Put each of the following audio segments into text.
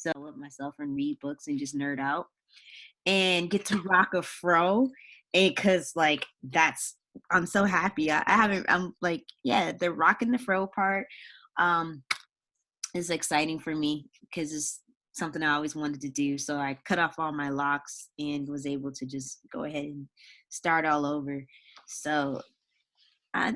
develop myself and read books and just nerd out and get to rock a fro. And cause like I'm so happy. I haven't I'm like, yeah, the rocking the fro part is exciting for me because it's something I always wanted to do. So I cut off all my locks and was able to just go ahead and start all over. So I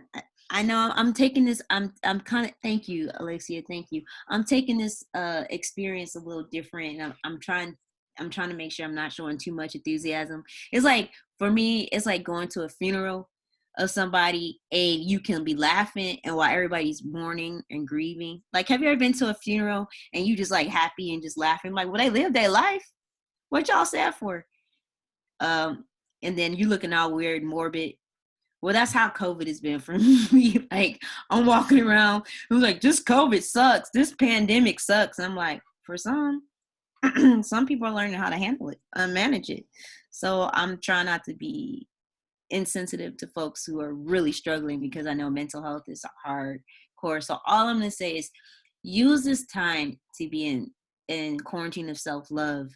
know I'm taking this. I'm kind of, thank you, Alexia. Thank you. I'm taking this experience a little different. And I'm trying to make sure I'm not showing too much enthusiasm. It's like, for me, it's like going to a funeral of somebody and you can be laughing and while everybody's mourning and grieving. Like, have you ever been to a funeral and you just like happy and just laughing? Like, well, they lived their life. What y'all sad for? Um, and then you looking all weird, morbid. Well, that's how COVID has been for me. Like, I'm walking around, it was like, this COVID sucks. This pandemic sucks. I'm like, for some people are learning how to handle it, manage it. So I'm trying not to be insensitive to folks who are really struggling because I know mental health is a hard course. So all I'm going to say is use this time to be in quarantine of self-love.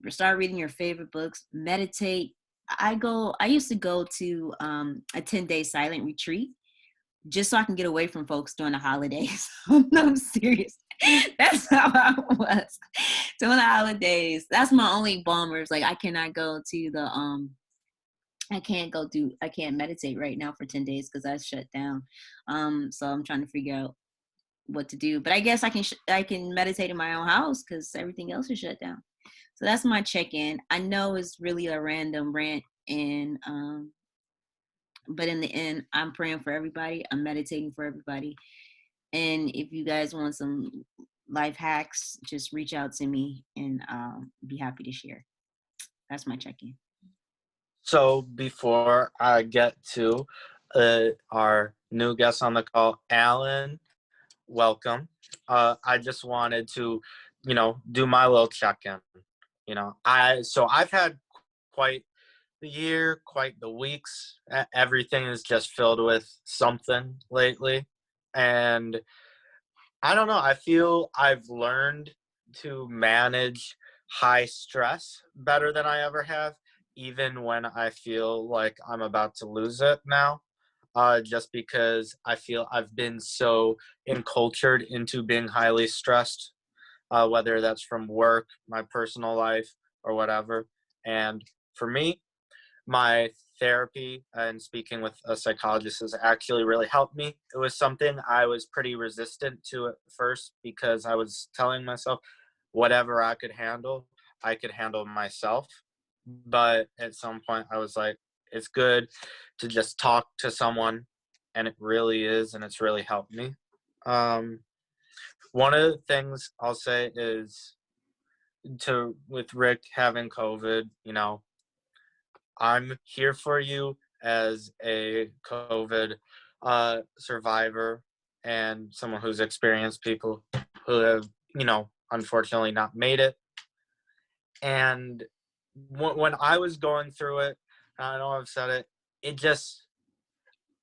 Start reading your favorite books, meditate. I used to go to a 10-day silent retreat just so I can get away from folks during the holidays. No, I'm serious. That's how I was during the holidays. That's my only bummers. Like, I cannot go to the I can't meditate right now for 10 days because I shut down. So I'm trying to figure out what to do. But I guess I can meditate in my own house because everything else is shut down. So that's my check-in. I know it's really a random rant, and but in the end, I'm praying for everybody. I'm meditating for everybody. And if you guys want some life hacks, just reach out to me and I'll be happy to share. That's my check-in. So before I get to our new guest on the call, Alan, welcome. I just wanted to, do my little check-in. I've had quite the year, quite the weeks. Everything is just filled with something lately. And I don't know, I feel I've learned to manage high stress better than I ever have, even when I feel like I'm about to lose it now. Just because I feel I've been so encultured into being highly stressed, whether that's from work, my personal life, or whatever. And for me, my therapy and speaking with a psychologist has actually really helped me. It was something I was pretty resistant to at first because I was telling myself whatever I could handle myself. But at some point I was like, it's good to just talk to someone, and it really is, and it's really helped me. One of the things I'll say is with Rick having COVID, I'm here for you as a COVID survivor and someone who's experienced people who have, unfortunately not made it. And when I was going through it, I know I've said it,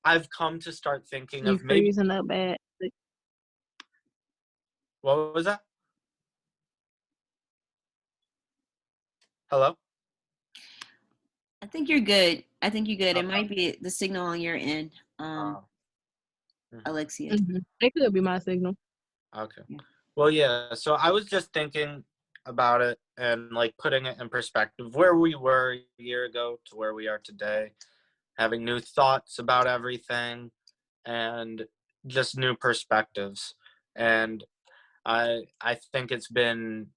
I've come to start thinking of maybe. Freezing up bad. What was that? Hello? I think you're good. Okay. It might be the signal on your end, Alexia. Mm-hmm. It could be my signal. Okay. Well, yeah. So I was just thinking about it and like putting it in perspective, where we were a year ago to where we are today, having new thoughts about everything and just new perspectives. And I think it's been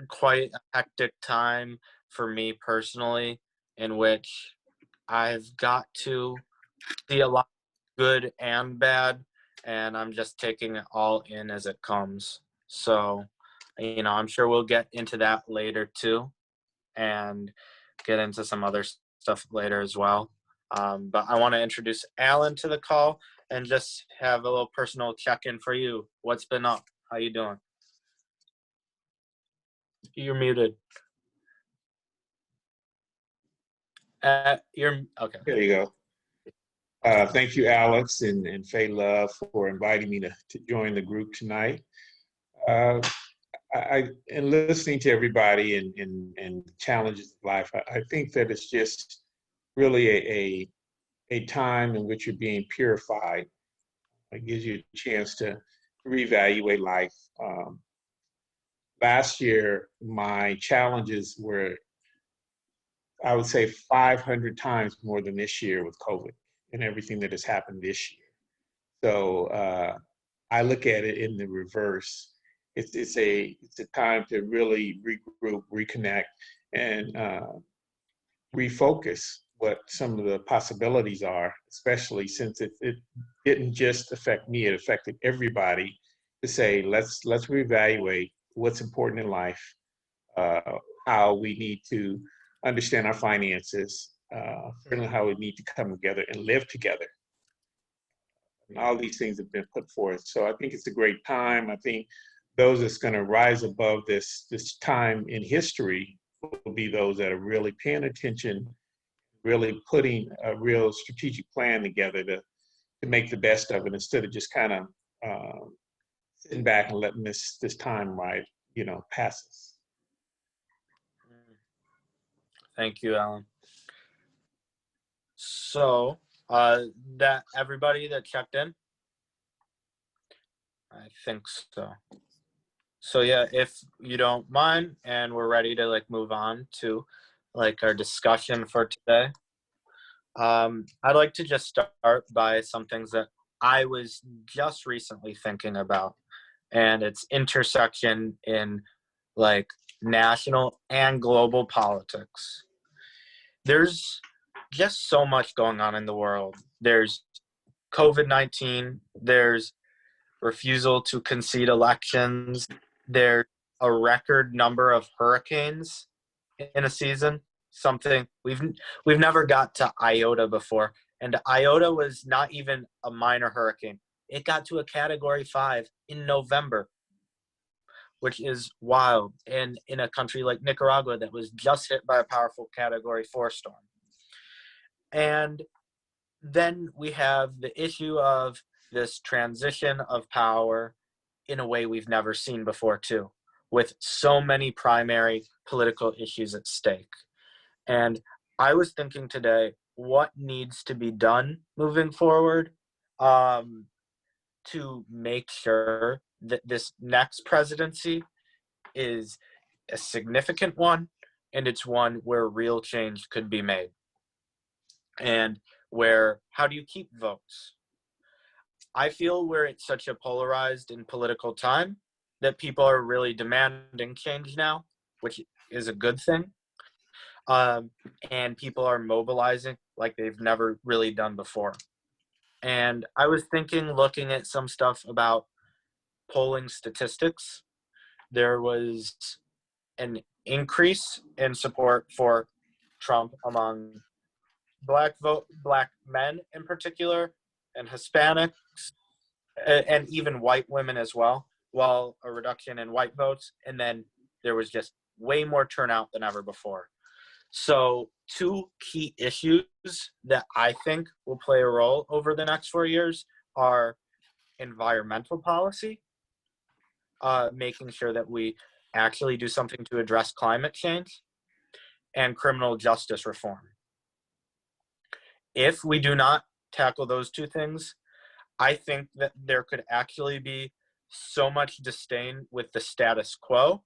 quite a hectic time for me personally, in which I've got to see a lot of good and bad, and I'm just taking it all in as it comes. So, I'm sure we'll get into that later too, and get into some other stuff later as well. But I want to introduce Alan to the call and just have a little personal check-in for you. What's been up? How you doing? You're muted. You're okay. There you go. Thank you, Alex and Faye Love, for inviting me to join the group tonight. in listening to everybody and challenges of life, I think that it's just really a time in which you're being purified. It gives you a chance to reevaluate life. Last year, my challenges were, I would say, 500 times more than this year with COVID and everything that has happened this year. So I look at it in the reverse. It's a time to really regroup, reconnect, and refocus what some of the possibilities are, especially since it didn't just affect me, it affected everybody, to say, let's reevaluate what's important in life, uh, how we need to understand our finances, certainly how we need to come together and live together. And all these things have been put forth. So I think it's a great time. I think those that's going to rise above this time in history will be those that are really paying attention, really putting a real strategic plan together to make the best of it, instead of just kind of sitting back and letting this time ride, pass us. Thank you, Alan. So, that everybody that checked in? I think so. So yeah, if you don't mind, and we're ready to move on to our discussion for today. I'd like to just start by some things that I was just recently thinking about, and its intersection in national and global politics. There's just so much going on in the world. There's COVID-19, there's refusal to concede elections, there's a record number of hurricanes in a season, something we've never got to Iota before. And Iota was not even a minor hurricane. It got to a Category 5 in November, which is wild. And in a country like Nicaragua that was just hit by a powerful Category 4 storm. And then we have the issue of this transition of power in a way we've never seen before, too, with so many primary political issues at stake. And I was thinking today, what needs to be done moving forward to make sure that this next presidency is a significant one, and it's one where real change could be made. And how do you keep votes? I feel we're at such a polarized and political time that people are really demanding change now, which is a good thing. And people are mobilizing like they've never really done before. And I was looking at some stuff about polling statistics, there was an increase in support for Trump among black men in particular, and Hispanics, and even white women as well, while a reduction in white votes. And then there was just way more turnout than ever before. So 2 key issues that I think will play a role over the next 4 years are environmental policy, making sure that we actually do something to address climate change, and criminal justice reform. If we do not tackle those 2 things, I think that there could actually be so much disdain with the status quo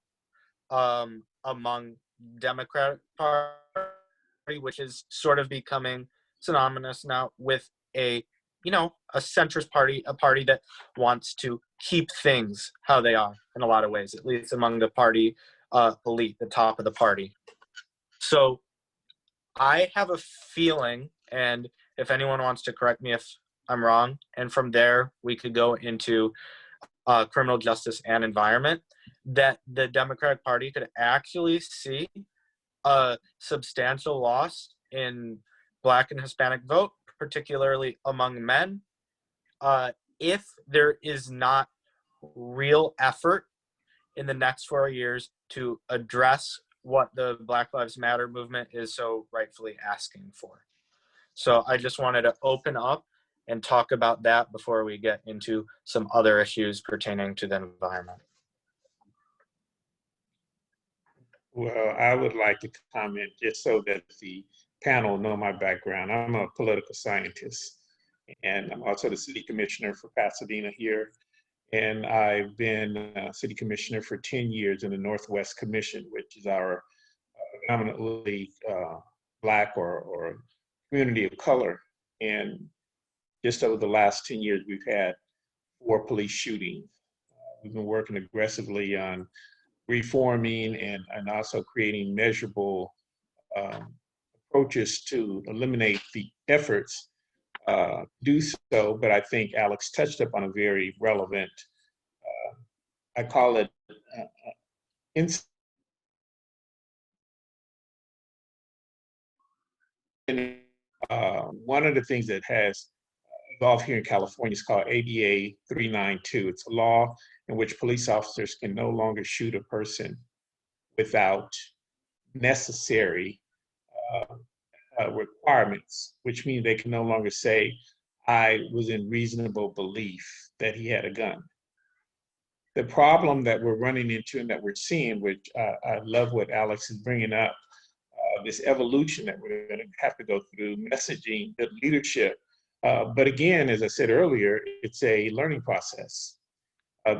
among Democratic Party, which is sort of becoming synonymous now with a centrist party, a party that wants to keep things how they are in a lot of ways, at least among the party elite, the top of the party. So I have a feeling, and if anyone wants to correct me if I'm wrong, and from there we could go into criminal justice and environment, that the Democratic Party could actually see a substantial loss in Black and Hispanic vote, particularly among men, if there is not real effort in the next 4 years to address what the Black Lives Matter movement is so rightfully asking for. So I just wanted to open up and talk about that before we get into some other issues pertaining to the environment. Well, I would like to comment just so that the panel know my background. I'm a political scientist, and I'm also the city commissioner for Pasadena here. And I've been city commissioner for 10 years in the Northwest Commission, which is our predominantly Black or community of color. And just over the last 10 years, we've had 4 police shootings. We've been working aggressively on reforming and also creating measurable um, approaches to eliminate the efforts do so. But I think Alex touched up on a very relevant, I call it incident. One of the things that has evolved here in California is called ABA 392. It's a law in which police officers can no longer shoot a person without necessary uh, requirements, which means they can no longer say, I was in reasonable belief that he had a gun. The problem that we're running into and that we're seeing, which I love what Alex is bringing up, this evolution that we're going to have to go through, messaging, the leadership. But again, as I said earlier, it's a learning process.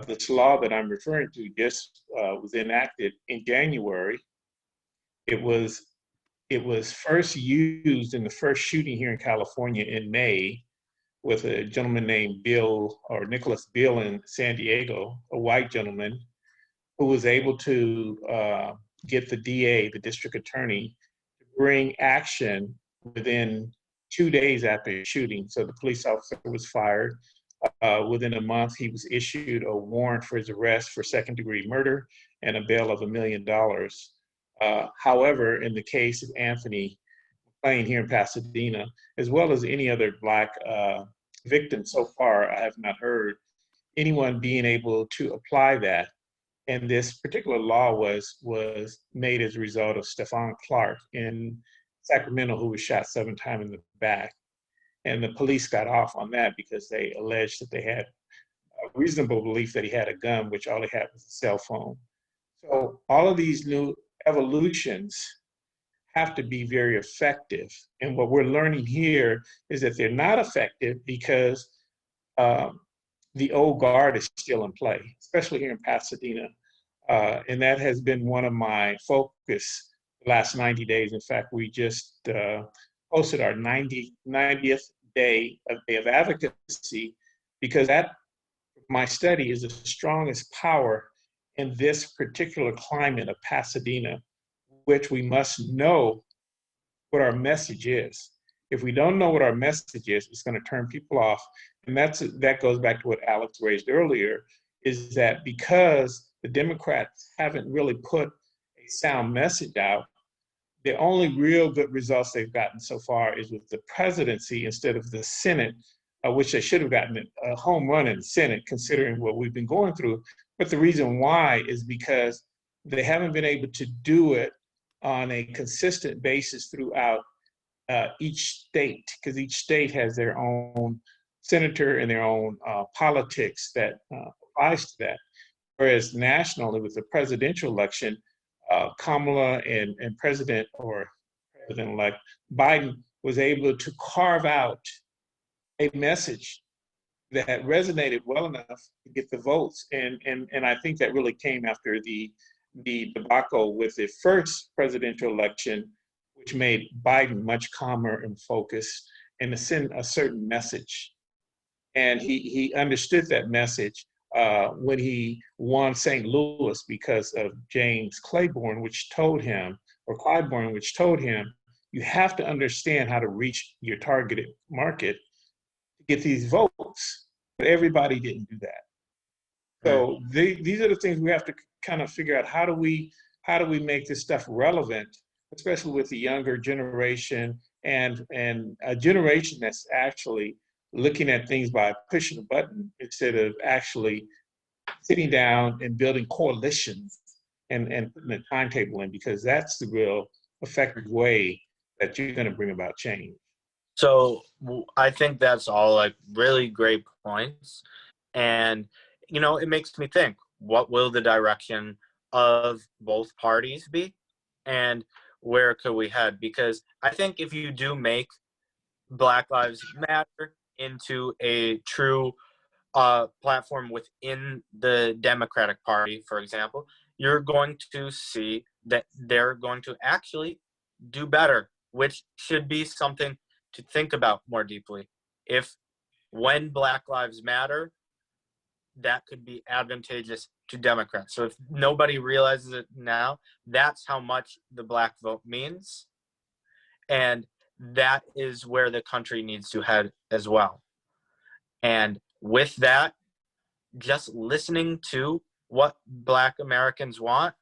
This law that I'm referring to just was enacted in January. It was first used in the first shooting here in California in May with a gentleman named Bill or Nicholas Bill in San Diego, a white gentleman who was able to get the DA, the district attorney, to bring action within 2 days after the shooting. So the police officer was fired. Within a month, he was issued a warrant for his arrest for second-degree murder and a bail of $1 million. However, in the case of Anthony McLean here in Pasadena, as well as any other Black victim so far, I have not heard anyone being able to apply that. And this particular law was made as a result of Stephon Clark in Sacramento, who was shot 7 times in the back. And the police got off on that because they alleged that they had a reasonable belief that he had a gun, which all he had was a cell phone. So all of these new evolutions have to be very effective. And what we're learning here is that they're not effective because the old guard is still in play, especially here in Pasadena. And that has been one of my focus the last 90 days. In fact, we just posted our 90th day of advocacy because that, my study, is the strongest power in this particular climate of Pasadena, which we must know what our message is. If we don't know what our message is, it's going to turn people off. And that goes back to what Alex raised earlier, is that because the Democrats haven't really put a sound message out, the only real good results they've gotten so far is with the presidency instead of the Senate, which they should have gotten a home run in the Senate, considering what we've been going through. But the reason why is because they haven't been able to do it on a consistent basis throughout each state, because each state has their own senator and their own politics that applies to that. Whereas nationally, with the presidential election, Kamala and President-elect Biden was able to carve out a message that resonated well enough to get the votes. And I think that really came after the debacle with the first presidential election, which made Biden much calmer and focused and to send a certain message. And he understood that message when he won St. Louis because of James Clyburn, which told him, you have to understand how to reach your targeted market to get these votes. But everybody didn't do that. So these are the things we have to kind of figure out. How do we make this stuff relevant, especially with the younger generation and a generation that's actually looking at things by pushing a button instead of actually sitting down and building coalitions and putting a timetable in, because that's the real effective way that you're going to bring about change. So I think that's all like really great points. And, you know, it makes me think, what will the direction of both parties be? and where could we head? Because I think if you do make Black Lives Matter into a true platform within the Democratic Party, for example, you're going to see that they're going to actually do better, which should be something to think about more deeply. If when Black Lives Matter, that could be advantageous to Democrats. So if nobody realizes it now, that's how much the black vote means. And that is where the country needs to head as well. And with that, just listening to what Black Americans want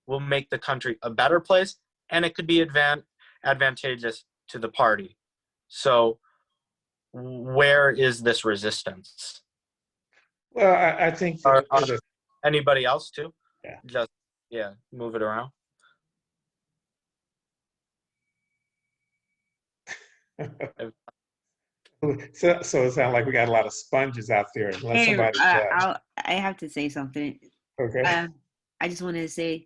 will make the country a better place, and it could be advantageous to the party. So where is this resistance? Well, I think that Are there's a anybody else too? yeah. Just, move it around. So it sounds like we got a lot of sponges out there. Unless Hey, somebody, I have to say something. okay. I just wanted to say,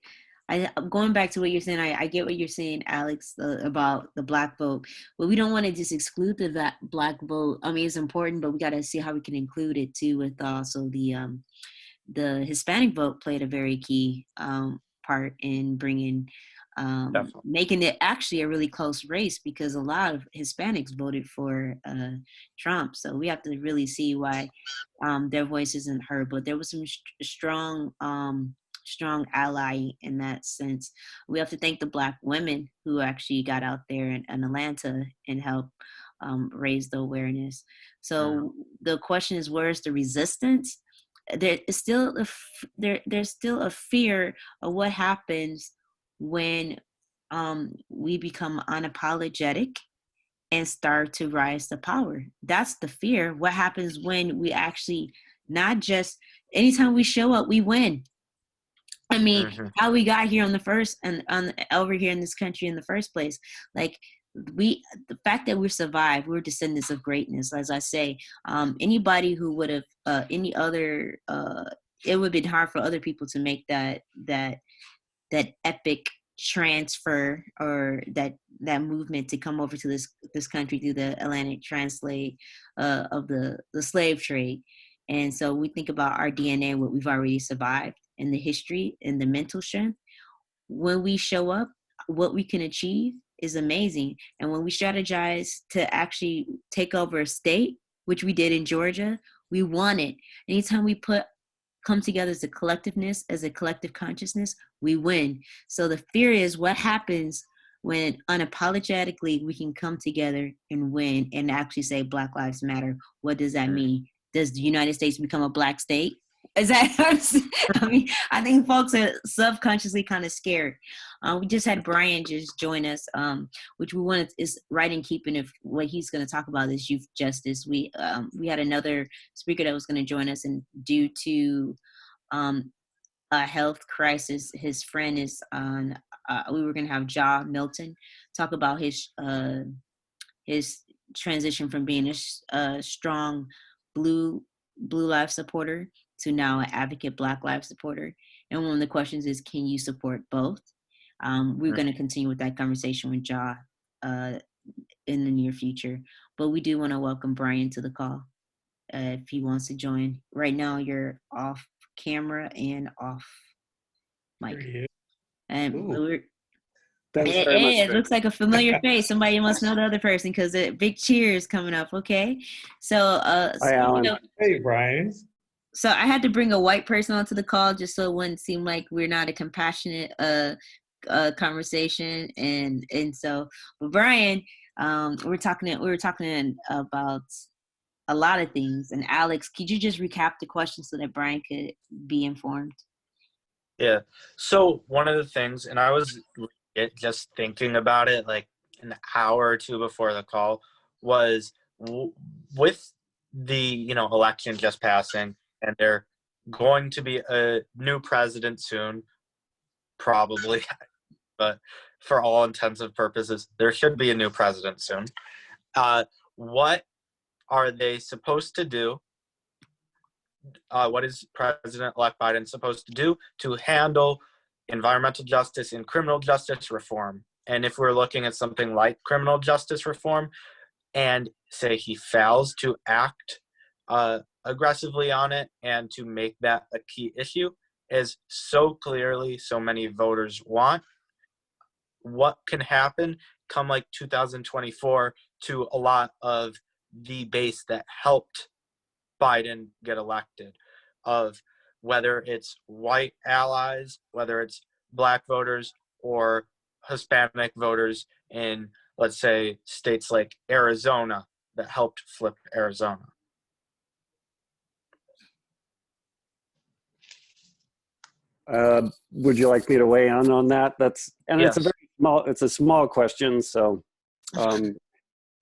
going back to what you're saying, I get what you're saying, Alex, about the black vote, but we don't want to just exclude the black vote. I mean, it's important, but we got to see how we can include it too, with also the Hispanic vote played a very key part in bringing, making it actually a really close race, because a lot of Hispanics voted for Trump. So we have to really see why their voice isn't heard. But there was some strong ally in that sense. We have to thank the Black women who actually got out there in Atlanta and helped raise the awareness. So the question is, where's the resistance? There is still there's still a fear of what happens when we become unapologetic and start to rise to power. That's the fear. What happens when we actually, not just anytime we show up, we win. I mean, how we got here on the first and over here in this country in the first place, like the fact that we're survived, we're descendants of greatness. As I say, anybody who would have any other, it would have been hard for other people to make that epic transfer, or that movement to come over to this country through the Atlantic translate of the slave trade. And so we think about our DNA, what we've already survived, and the history and the mental strength. When we show up, what we can achieve is amazing. And when we strategize to actually take over a state, which we did in Georgia, we won it. Anytime we come together as a collectiveness, as a collective consciousness, we win. So the fear is, what happens when unapologetically we can come together and win and actually say Black Lives Matter? What does that mean? Does the United States become a black state? Is that, I mean, I think folks are subconsciously kind of scared. We just had Brian just join us, which we wanted is right in keeping of what he's going to talk about is youth justice. We had another speaker that was going to join us, and due to a health crisis, his friend is on. We were going to have Ja Milton talk about his transition from being a strong blue lives supporter to now an advocate Black lives supporter. And one of the questions is, can you support both? We're going to continue with that conversation with Ja in the near future. But we do want to welcome Brian to the call if he wants to join. Right now, you're off camera and off mic. And it looks like a familiar face. Somebody must know the other person, because the big cheers coming up. Okay, so hi, Alan. Hey, Brian. So I had to bring a white person onto the call just so it wouldn't seem like we're not a compassionate conversation. And so, but Brian, we were talking about a lot of things. And Alex, could you just recap the question so that Brian could be informed? Yeah. So one of the things, and I was just thinking about it like an hour or two before the call, was with the election just passing, and there going to be a new president soon, probably, but for all intents and purposes, there should be a new president soon. What are they supposed to do? What is President-elect Biden supposed to do to handle environmental justice and criminal justice reform. And if we're looking at something like criminal justice reform, and say he fails to act aggressively on it and to make that a key issue, as so clearly so many voters want, what can happen come like 2024 to a lot of the base that helped Biden get elected, of whether it's white allies, whether it's black voters or Hispanic voters in, let's say, states like Arizona that helped flip Arizona. Would you like me to weigh in on that? Yes. It's a small question, so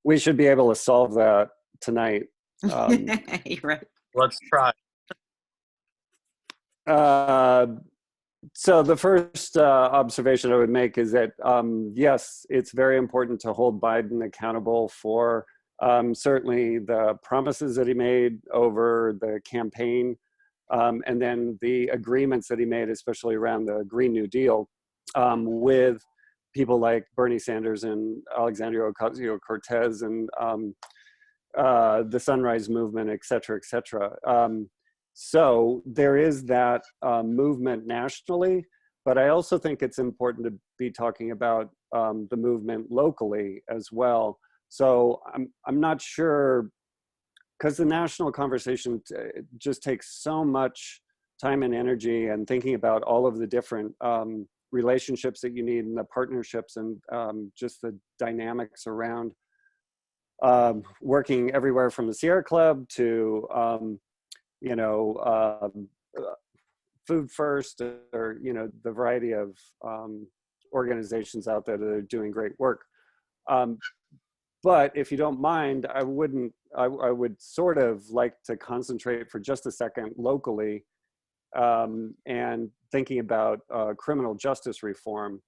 we should be able to solve that tonight. You're right. Let's try. So the first observation I would make is that, yes, it's very important to hold Biden accountable for certainly the promises that he made over the campaign, and then the agreements that he made, especially around the Green New Deal, with people like Bernie Sanders and Alexandria Ocasio-Cortez and the Sunrise Movement, et cetera, et cetera. So there is that movement nationally, but I also think it's important to be talking about the movement locally as well. So I'm not sure, because the national conversation just takes so much time and energy, and thinking about all of the different relationships that you need and the partnerships and just the dynamics around working everywhere from the Sierra Club to Food First, or the variety of organizations out there that are doing great work. But if you don't mind, I would sort of like to concentrate for just a second locally, and thinking about criminal justice reform,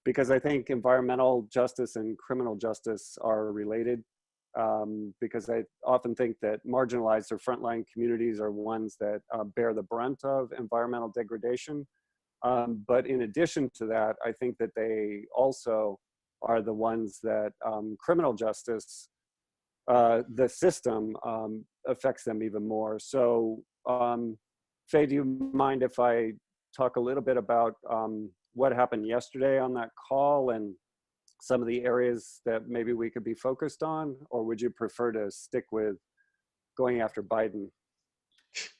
because I think environmental justice and criminal justice are related. Because I often think that marginalized or frontline communities are ones that bear the brunt of environmental degradation. But in addition to that, I think that they also are the ones that criminal justice, the system, affects them even more. So, Faye, do you mind if I talk a little bit about what happened yesterday on that call and some of the areas that maybe we could be focused on, or would you prefer to stick with going after Biden?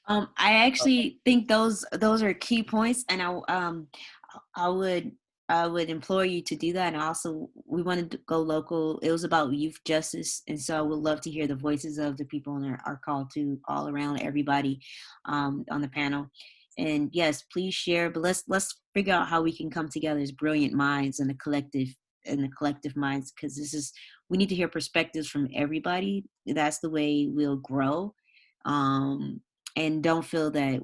I actually think those are key points, and I would implore you to do that. And also, we wanted to go local. It was about youth justice, and so I would love to hear the voices of the people on our call too, all around everybody on the panel. And yes, please share. But let's figure out how we can come together as brilliant minds and a collective minds, because we need to hear perspectives from everybody. That's the way we'll grow. And don't feel that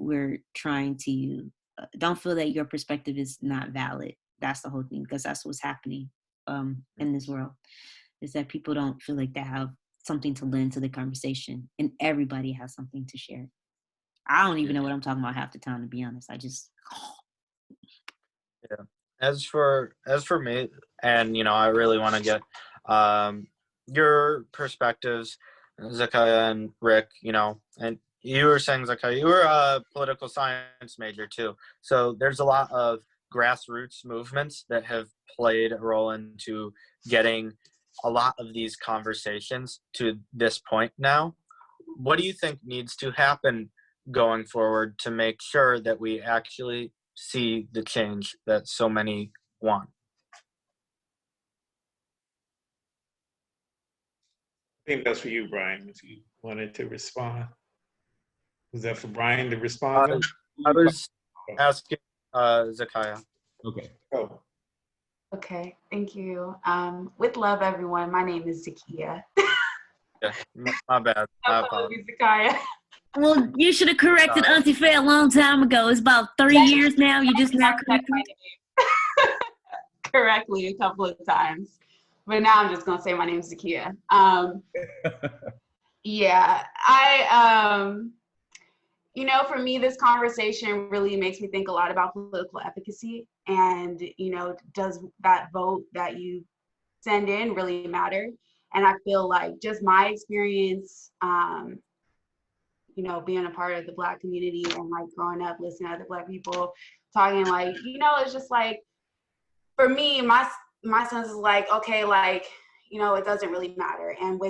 don't feel that your perspective is not valid. That's the whole thing, because that's what's happening in this world, is that people don't feel like they have something to lend to the conversation, and everybody has something to share. I don't even know what I'm talking about half the time, to be honest. Yeah. As for me, and I really want to get your perspectives, Zakaya and Rick. And you were saying, Zakaya, you were a political science major too. So there's a lot of grassroots movements that have played a role into getting a lot of these conversations to this point now. What do you think needs to happen going forward to make sure that we actually see the change that so many want? I think that's for you, Brian, if you wanted to respond. Was that for Brian to respond on? I was asking Zakaya. Okay. Oh. Okay, thank you. With love, everyone. My name is Zakia. Yeah, my bad. My apologies. Zakaya. Well, you should have corrected Auntie Faye a long time ago. It's about 3 years now. You just now corrected correctly a couple of times, but now I'm just gonna say my name is Zakia. Yeah, you know, for me, this conversation really makes me think a lot about political efficacy. And, you know, does that vote that you send in really matter? And I feel like just my experience, you know, being a part of the Black community and like growing up listening to other Black people talking, like, you know, it's just like, for me, my sense is like, okay, like, you know, it doesn't really matter. And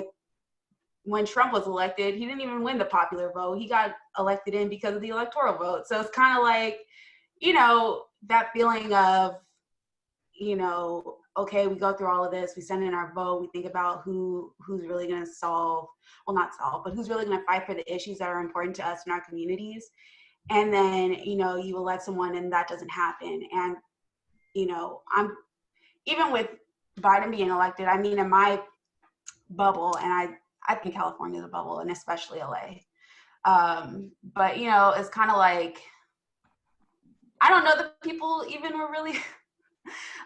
when Trump was elected, he didn't even win the popular vote. He got elected in because of the electoral vote. So it's kind of like, you know, that feeling of, you know, okay, we go through all of this, we send in our vote, we think about who's really going to solve, well, not solve, but who's really going to fight for the issues that are important to us in our communities. And then, you know, you elect someone and that doesn't happen. And, you know, even with Biden being elected, I mean, in my bubble, and I think California is a bubble, and especially LA. But, you know, it's kind of like, I don't know that people even were really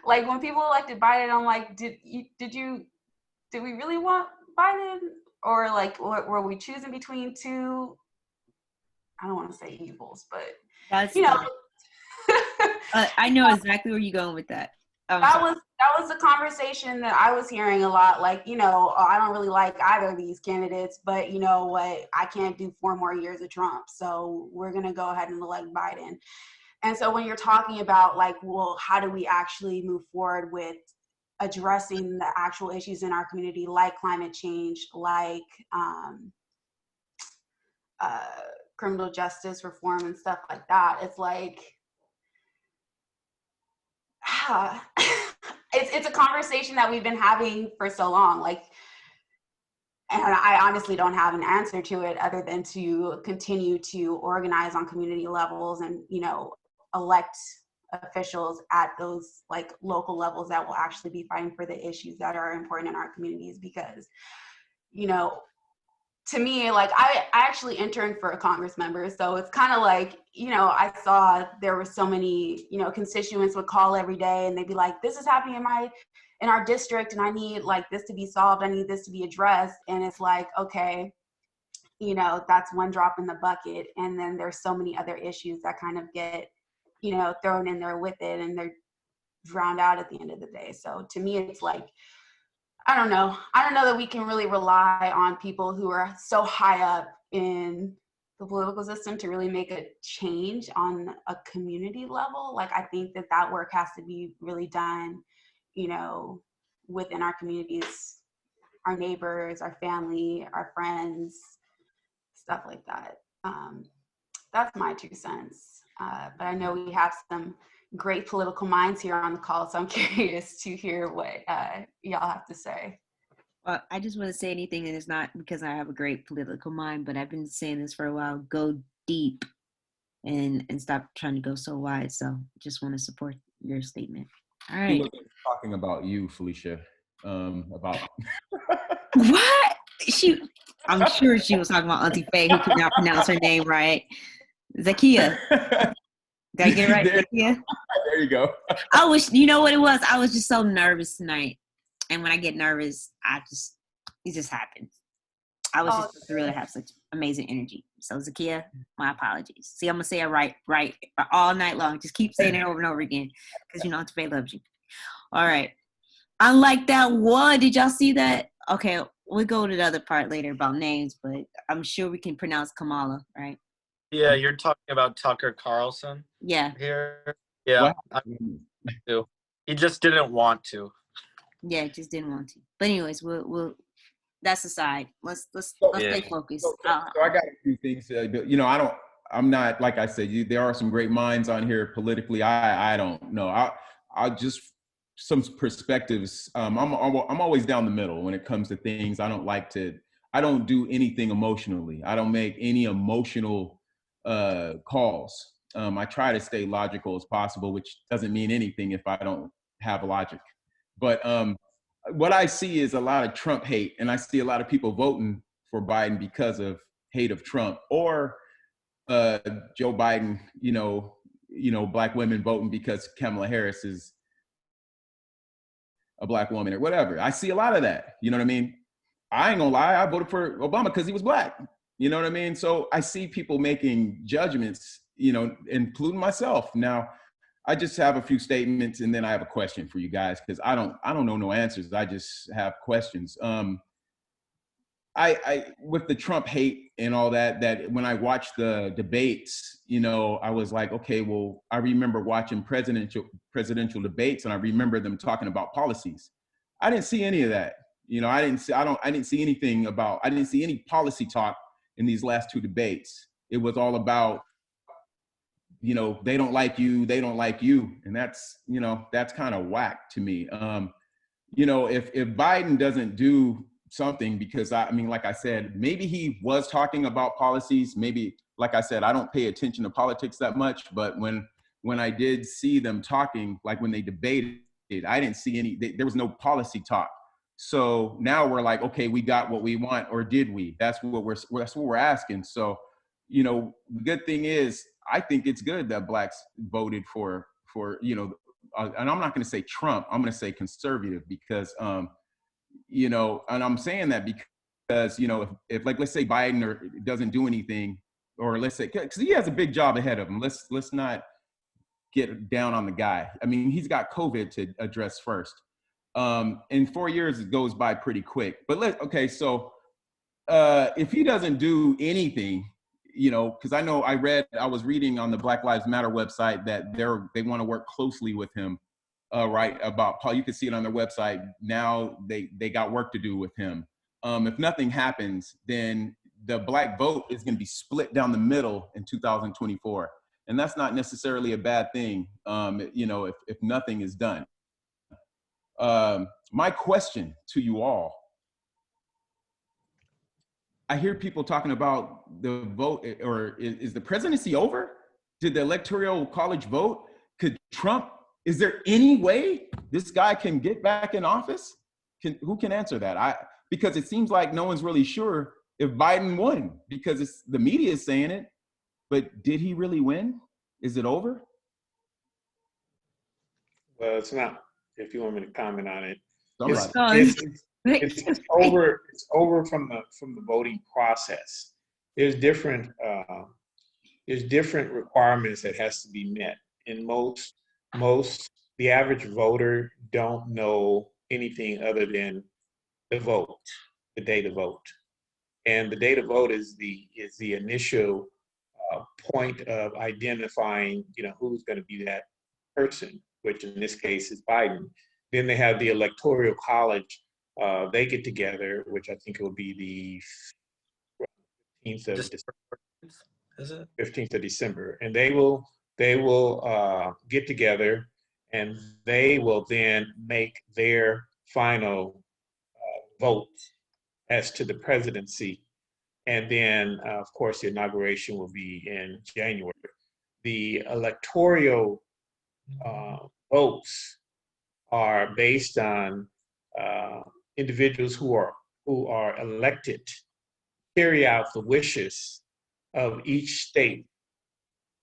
like, when people elected Biden, I'm like, did we really want Biden? Or like, were we choosing between two, I don't want to say evils, but That's you know, I know exactly where you're going with that. that was the conversation that I was hearing a lot. Like, you know, oh, I don't really like either of these candidates, but you know what? I can't do 4 more years of Trump, so we're gonna go ahead and elect Biden. And so when you're talking about like, well, how do we actually move forward with addressing the actual issues in our community, like climate change, like criminal justice reform and stuff like that, it's like, it's a conversation that we've been having for so long. Like, and I honestly don't have an answer to it other than to continue to organize on community levels and, you know, elect officials at those like local levels that will actually be fighting for the issues that are important in our communities. Because, you know, to me, like I actually interned for a Congress member. So it's kind of like, you know, I saw there were so many, you know, constituents would call every day and they'd be like, this is happening in our district and I need like this to be solved. I need this to be addressed. And it's like, okay, you know, that's one drop in the bucket. And then there's so many other issues that kind of get, you know, thrown in there with it and they're drowned out at the end of the day. So to me, it's like, I don't know that we can really rely on people who are so high up in the political system to really make a change on a community level. Like, I think that work has to be really done, you know, within our communities, our neighbors, our family, our friends, stuff like that. That's my 2 cents. But I know we have some great political minds here on the call, so I'm curious to hear what y'all have to say. Well, I just want to say anything, and it's not because I have a great political mind, but I've been saying this for a while. Go deep and stop trying to go so wide. So just want to support your statement. All right. He wasn't talking about you, Felicia. About What? I'm sure she was talking about Auntie Faye, who could not pronounce her name right. Zakia. Did I get it right, Zakia? There you go. You know what it was? I was just so nervous tonight. And when I get nervous, it just happens. I was just thrilled to have such amazing energy. So Zakia, my apologies. See, I'm going to say it right all night long. Just keep saying it over and over again because you know Auntie Faye loves you. All right. I like that one. Did y'all see that? Okay, we'll go to the other part later about names, but I'm sure we can pronounce Kamala, right? Yeah, you're talking about Tucker Carlson. Yeah. Here. Yeah. I do. He just didn't want to. Yeah, just didn't want to. But anyways, we'll that's aside. Let's stay focused. So I got a few things. You know, I'm not, like I said, there are some great minds on here politically. I don't know. I just some perspectives. I'm always down the middle when it comes to things. I don't do anything emotionally. I don't make any emotional calls. I try to stay logical as possible, which doesn't mean anything if I don't have logic. But what I see is a lot of Trump hate, and I see a lot of people voting for Biden because of hate of Trump, or Joe Biden, you know, Black women voting because Kamala Harris is a Black woman or whatever. I see a lot of that. You know what I mean? I ain't gonna lie, I voted for Obama because he was Black. You know what I mean? So I see people making judgments, you know, including myself. Now, I just have a few statements and then I have a question for you guys because I don't know no answers. I just have questions. I with the Trump hate and all that, that when I watched the debates, you know, I was like, okay, well, I remember watching presidential debates and I remember them talking about policies. I didn't see any of that. You know, I didn't see anything about, I didn't see any policy talk in these last two debates. It was all about, you know, they don't like you, they don't like you. And that's, you know, that's kind of whack to me. You know, if Biden doesn't do something, because I mean, like I said, maybe he was talking about policies. Maybe, like I said, I don't pay attention to politics that much. But when I did see them talking, like when they debated, I didn't see there was no policy talk. So now we're like, okay, we got what we want, or did we? That's what we're asking. So, you know, the good thing is, I think it's good that blacks voted for you know, and I'm not going to say Trump, I'm going to say conservative, because, you know, and I'm saying that because, you know, if like, let's say Biden doesn't do anything, or let's say, because he has a big job ahead of him. Let's not get down on the guy. I mean, he's got COVID to address first. In 4 years, it goes by pretty quick. But okay, so if he doesn't do anything, you know, because I was reading on the Black Lives Matter website that they want to work closely with him, right, about Paul. You can see it on their website now. They got work to do with him. If nothing happens, then the black vote is going to be split down the middle in 2024, and that's not necessarily a bad thing. You know, if nothing is done. My question to you all: I hear people talking about the vote, or is the presidency over? Did the electoral college vote? Is there any way this guy can get back in office? Who can answer that? Because it seems like no one's really sure if Biden won, because the media is saying it, but did he really win? Is it over? Well, it's not. If you want me to comment on it, Somebody. it's over. It's over from the voting process. There's different requirements that has to be met, and most the average voter don't know anything other than the vote, the day to vote, and the day to vote is the initial point of identifying, you know, who's going to be that person, which in this case is Biden. Then they have the electoral college. They get together, which I think it will be the 15th of December. Is it? 15th of December, and they will get together, and they will then make their final vote as to the presidency, and then of course the inauguration will be in January. The electoral votes are based on individuals who are elected carry out the wishes of each state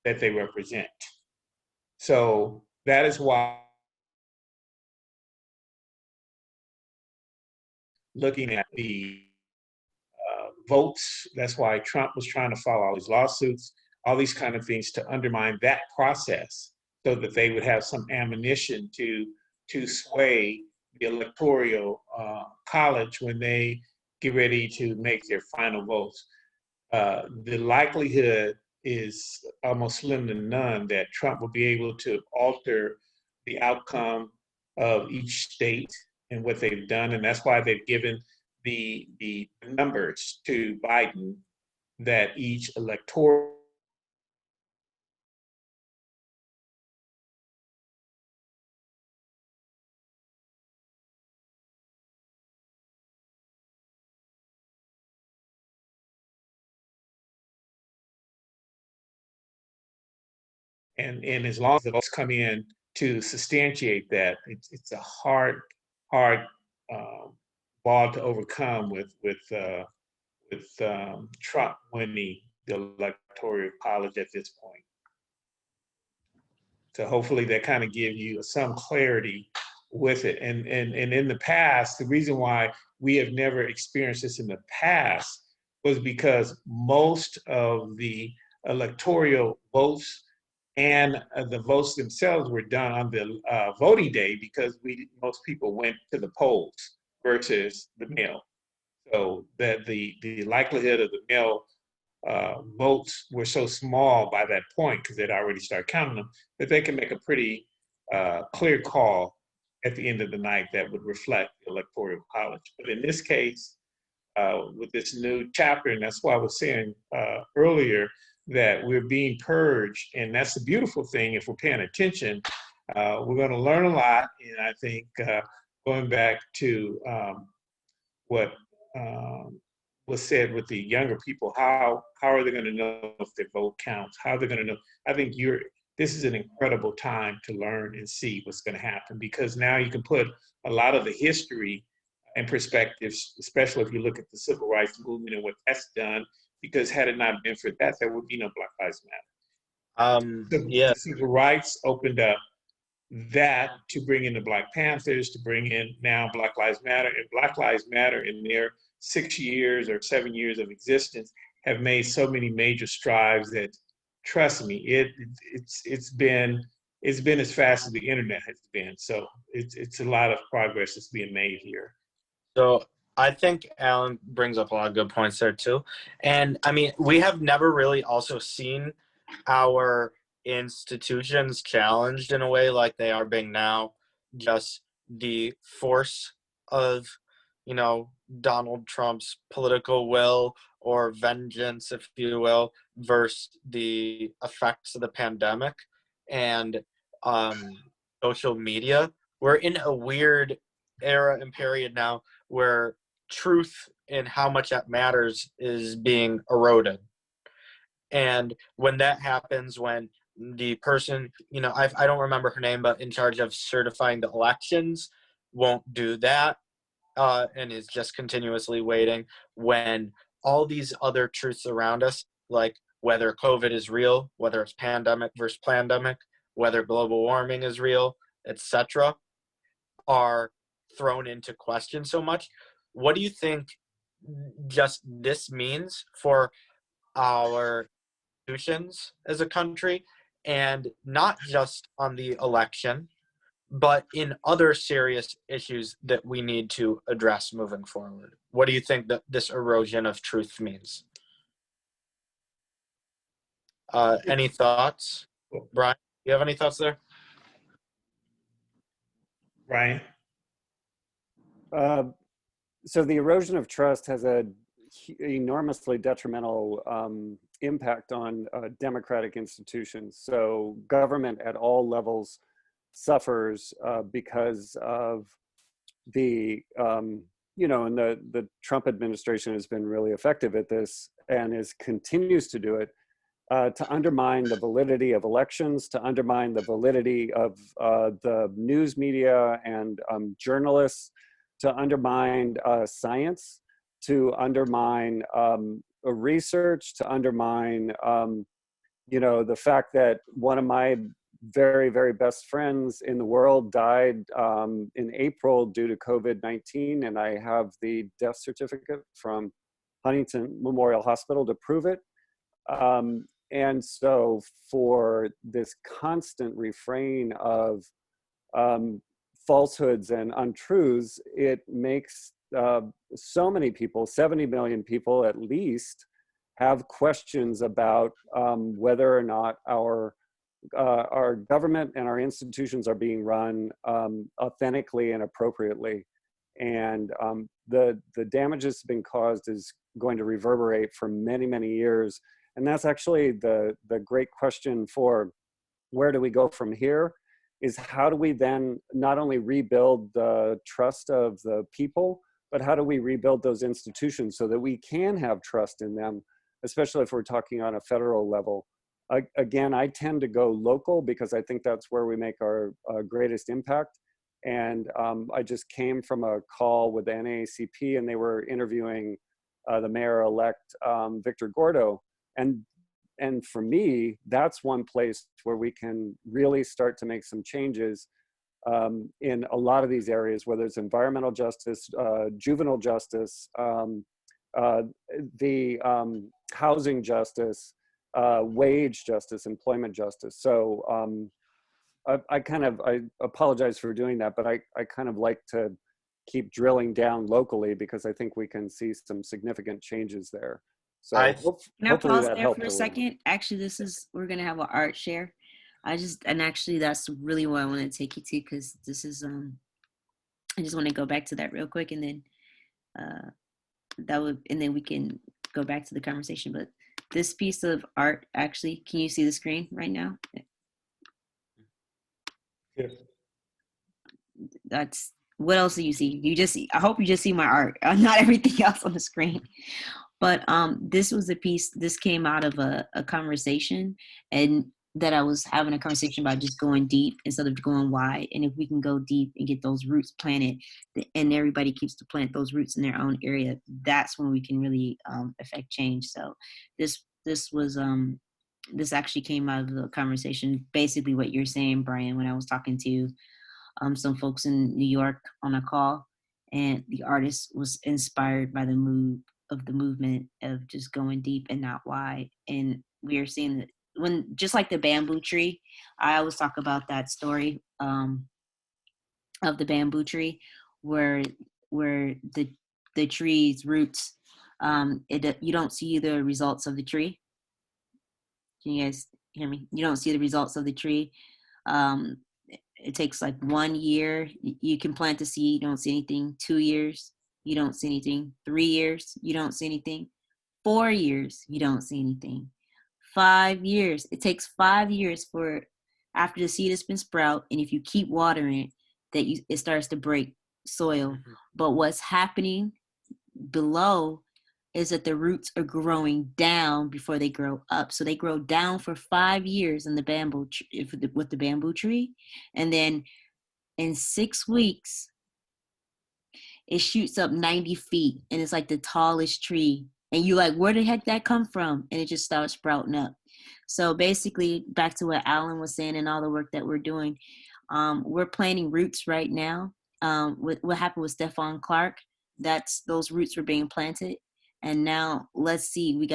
that they represent. So that is why looking at the votes, that's why Trump was trying to file all these lawsuits, all these kind of things to undermine that process so that they would have some ammunition to sway the electoral college when they get ready to make their final votes. The likelihood is almost slim to none that Trump will be able to alter the outcome of each state and what they've done. And that's why they've given the numbers to Biden that each electoral and as long as the votes come in to substantiate that, it's a hard ball to overcome with Trump winning the electoral college at this point. So hopefully that kind of gives you some clarity with it. And in the past, the reason why we have never experienced this in the past was because most of the electoral votes and the votes themselves were done on the voting day because most people went to the polls versus the mail. So that the likelihood of the mail votes were so small by that point because they'd already started counting them that they can make a pretty clear call at the end of the night that would reflect the electoral college. But in this case, with this new chapter, and that's why I was saying earlier that we're being purged, and that's the beautiful thing. If we're paying attention, we're going to learn a lot. And I think going back to what was said with the younger people, how are they going to know if their vote counts? How are they going to know? I think this is an incredible time to learn and see what's going to happen, because now you can put a lot of the history and perspectives, especially if you look at the civil rights movement and what that's done, because had it not been for that, there would be no Black Lives Matter. Yeah. The civil rights opened up that to bring in the Black Panthers, to bring in now Black Lives Matter. And Black Lives Matter in their 6 years or 7 years of existence have made so many major strides that, trust me, it's been as fast as the internet has been. So it's a lot of progress that's being made here. So I think Alan brings up a lot of good points there too. And I mean, we have never really also seen our institutions challenged in a way like they are being now. Just the force of, Donald Trump's political will or vengeance, if you will, versus the effects of the pandemic and social media. We're in a weird era and period now where truth and how much that matters is being eroded. And when that happens, when the person, I don't remember her name, but in charge of certifying the elections won't do that and is just continuously waiting, when all these other truths around us, like whether COVID is real, whether it's pandemic versus pandemic, whether global warming is real, etc., are thrown into question so much. What do you think just this means for our institutions as a country, and not just on the election, but in other serious issues that we need to address moving forward? What do you think that this erosion of truth means? Any thoughts? Brian, do you have any thoughts there? Brian? So the erosion of trust has a enormously detrimental impact on democratic institutions. So government at all levels suffers because of the, and the Trump administration has been really effective at this and continues to do it, to undermine the validity of elections, to undermine the validity of the news media and journalists, to undermine science, to undermine research, to undermine, the fact that one of my very, very best friends in the world died in April due to COVID-19, and I have the death certificate from Huntington Memorial Hospital to prove it. And so for this constant refrain of falsehoods and untruths, it makes so many people, 70 million people at least, have questions about whether or not our government and our institutions are being run authentically and appropriately. And the damage that's been caused is going to reverberate for many, many years. And that's actually the great question for where do we go from here, is how do we then not only rebuild the trust of the people, but how do we rebuild those institutions so that we can have trust in them, especially if we're talking on a federal level. Again, I tend to go local because I think that's where we make our greatest impact. And I just came from a call with the NAACP, and they were interviewing the mayor-elect, Victor Gordo. And for me, that's one place where we can really start to make some changes in a lot of these areas, whether it's environmental justice, juvenile justice, the housing justice, wage justice, employment justice. So I apologize for doing that, but I kind of like to keep drilling down locally because I think we can see some significant changes there. So I Can I hopefully pause that there helped for a a little. second? Actually, we're gonna have an art share. And actually that's really what I want to take you to, because this is I just want to go back to that real quick, and then and then we can go back to the conversation. But this piece of art, actually, can you see the screen right now? Yes. That's what else do you see? I hope you just see my art, not everything else on the screen. But this was a piece. This came out of a conversation, and that I was having a conversation about just going deep instead of going wide. And if we can go deep and get those roots planted, and everybody keeps to plant those roots in their own area, that's when we can really affect change. So this was this actually came out of the conversation, basically what you're saying, Brian, when I was talking to some folks in New York on a call, and the artist was inspired by the movement of just going deep and not wide. And we are seeing that when, just like the bamboo tree, I always talk about that story of the bamboo tree, where the tree's roots, you don't see the results of the tree. Can you guys hear me? You don't see the results of the tree. It takes like 1 year. You can plant the seed, you don't see anything. 2 years, you don't see anything. 3 years, you don't see anything. 4 years, you don't see anything. 5 years, it takes 5 years for after the seed has been sprout, and if you keep watering it, it starts to break soil. Mm-hmm. But what's happening below is that the roots are growing down before they grow up. So they grow down for 5 years in the bamboo with the bamboo tree, and then in 6 weeks it shoots up 90 feet, and it's like the tallest tree. And you like, where the heck that come from? And it just starts sprouting up. So basically, back to what Alan was saying and all the work that we're doing, we're planting roots right now. What happened with Stephon Clark, those roots were being planted. And now let's see,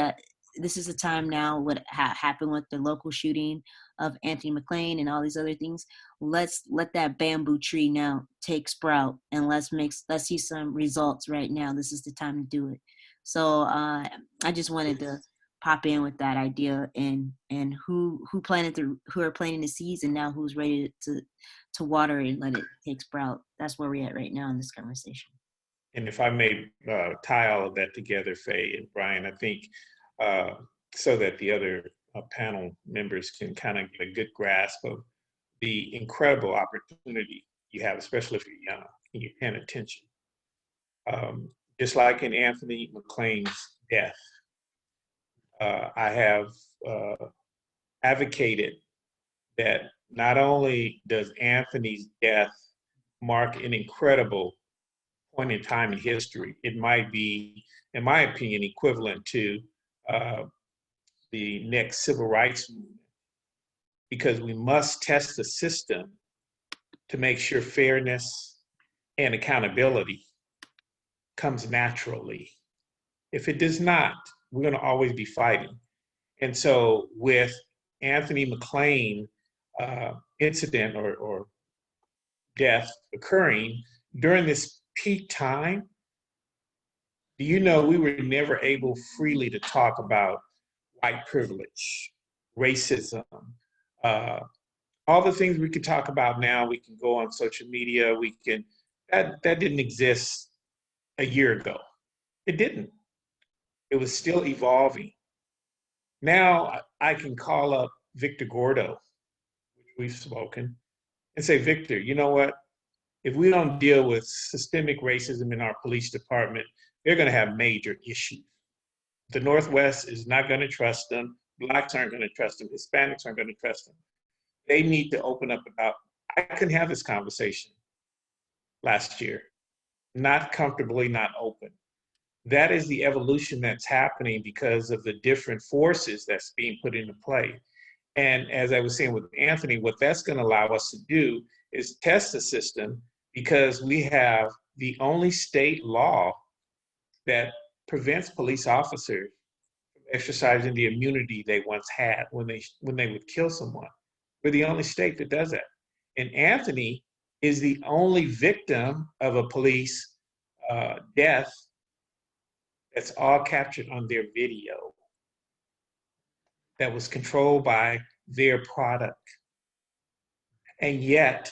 this is a time now, what happened with the local shooting of Anthony McLean and all these other things. Let's let that bamboo tree now take sprout, and let's see some results right now. This is the time to do it. So I just wanted to pop in with that idea, and who are planting the seeds, and now who's ready to water and let it take sprout. That's where we're at right now in this conversation. And if I may tie all of that together, Faye and Brian, I think so that the other panel members can kind of get a good grasp of the incredible opportunity you have, especially if you're young and you're paying attention. Just like in Anthony McLean's death, I have advocated that not only does Anthony's death mark an incredible point in time in history, it might be, in my opinion, equivalent to the next civil rights movement, because we must test the system to make sure fairness and accountability comes naturally. If it does not, we're going to always be fighting. And so with Anthony McLean incident or death occurring during this peak time, do you know we were never able freely to talk about white privilege, racism, all the things we could talk about now. We can go on social media, that didn't exist a year ago. It didn't. It was still evolving. Now I can call up Victor Gordo, which we've spoken, and say, Victor, you know what? If we don't deal with systemic racism in our police department, they're going to have major issues. The Northwest is not going to trust them. Blacks aren't going to trust them. Hispanics aren't going to trust them. They need to open up about, I couldn't have this conversation last year, not comfortably, not open. That is the evolution that's happening because of the different forces that's being put into play. And as I was saying with Anthony, what that's going to allow us to do is test the system, because we have the only state law that prevents police officers from exercising the immunity they once had when they would kill someone. We're the only state that does that. And Anthony is the only victim of a police death that's all captured on their video that was controlled by their product. And yet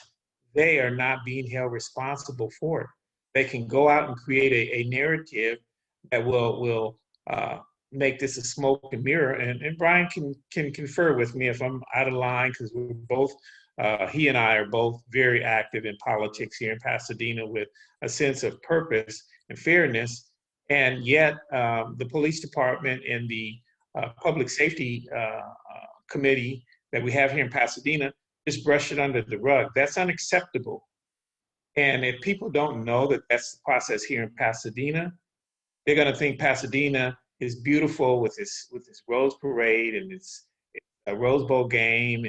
they are not being held responsible for it. They can go out and create a narrative that will make this a smoke and mirror. And Brian can confer with me if I'm out of line, because we're both, he and I are both very active in politics here in Pasadena with a sense of purpose and fairness. And yet the police department and the public safety committee that we have here in Pasadena just brush it under the rug. That's unacceptable. And if people don't know that that's the process here in Pasadena, they're going to think Pasadena is beautiful with this Rose Parade and its a Rose Bowl game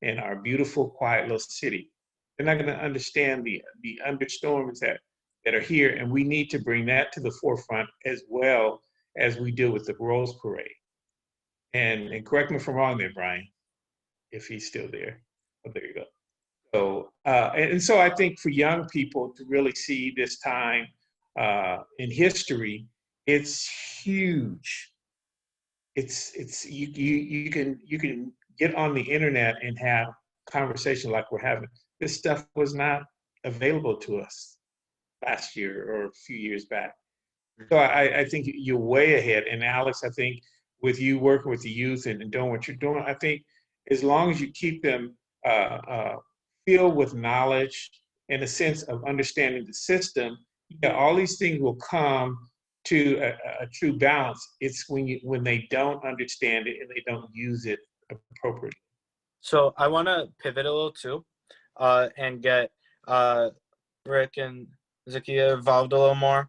and our beautiful, quiet little city. They're not going to understand the understorms that are here, and we need to bring that to the forefront as well as we deal with the Rose Parade. And correct me if I'm wrong there, Brian, if he's still there. Oh, there you go. So, and so I think for young people to really see this time in history, it's huge. It's you can get on the internet and have conversation like we're having. This stuff was not available to us last year or a few years back. So I think you're way ahead. And Alex, I think with you working with the youth and doing what you're doing, I think as long as you keep them filled with knowledge and a sense of understanding the system, yeah, all these things will come to a true balance. It's when they don't understand it and they don't use it appropriately. So I want to pivot a little too, and get Rick and Zakia involved a little more.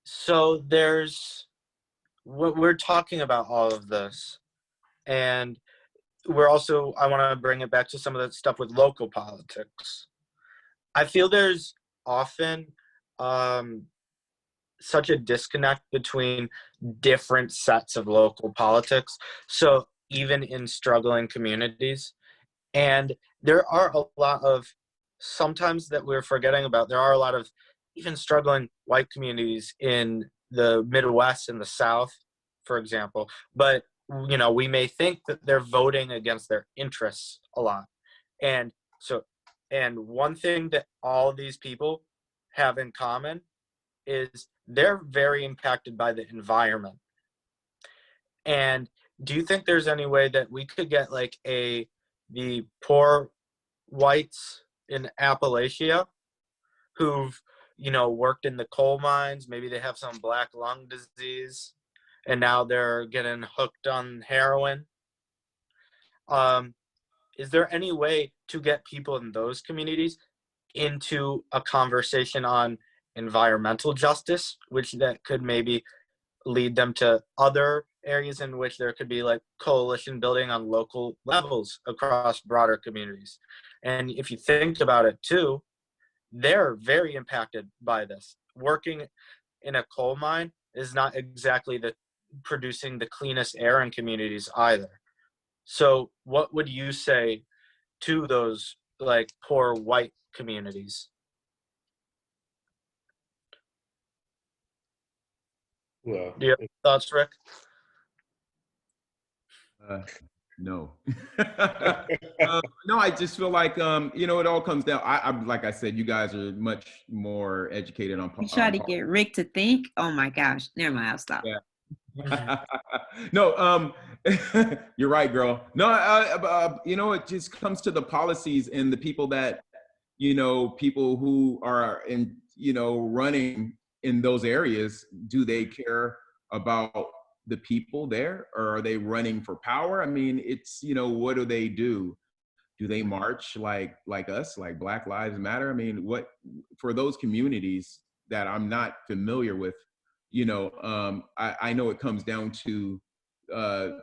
So we're talking about all of this, and we're also, I want to bring it back to some of the stuff with local politics. I feel there's often such a disconnect between different sets of local politics. So even in struggling communities, and there are a lot of, sometimes that we're forgetting about, there are a lot of even struggling white communities in the Midwest and the South, for example. But, you know, we may think that they're voting against their interests a lot. And so, and one thing that all of these people have in common is they're very impacted by the environment. And do you think there's any way that we could get like the poor whites in Appalachia who've, you know, worked in the coal mines, maybe they have some black lung disease, and now they're getting hooked on heroin? Is there any way to get people in those communities into a conversation on environmental justice, which that could maybe lead them to other areas in which there could be like coalition building on local levels across broader communities? And if you think about it too, they're very impacted by this. Working in a coal mine is not exactly producing the cleanest air in communities either. So what would you say to those like poor white communities? Well, Do you have thoughts, Rick? No. No, I just feel like, you know, it all comes down. I'm like I said, you guys are much more educated on. You try to get Rick to think. Oh my gosh! Never mind. I'll stop. Yeah. No, you're right, girl. No, you know, it just comes to the policies and the people that, you know, people who are in, you know, running in those areas. Do they care about the people there, or are they running for power? I mean, it's, you know, what do they do? Do they march like us, like Black Lives Matter? I mean, what, for those communities that I'm not familiar with, you know, I know it comes down to,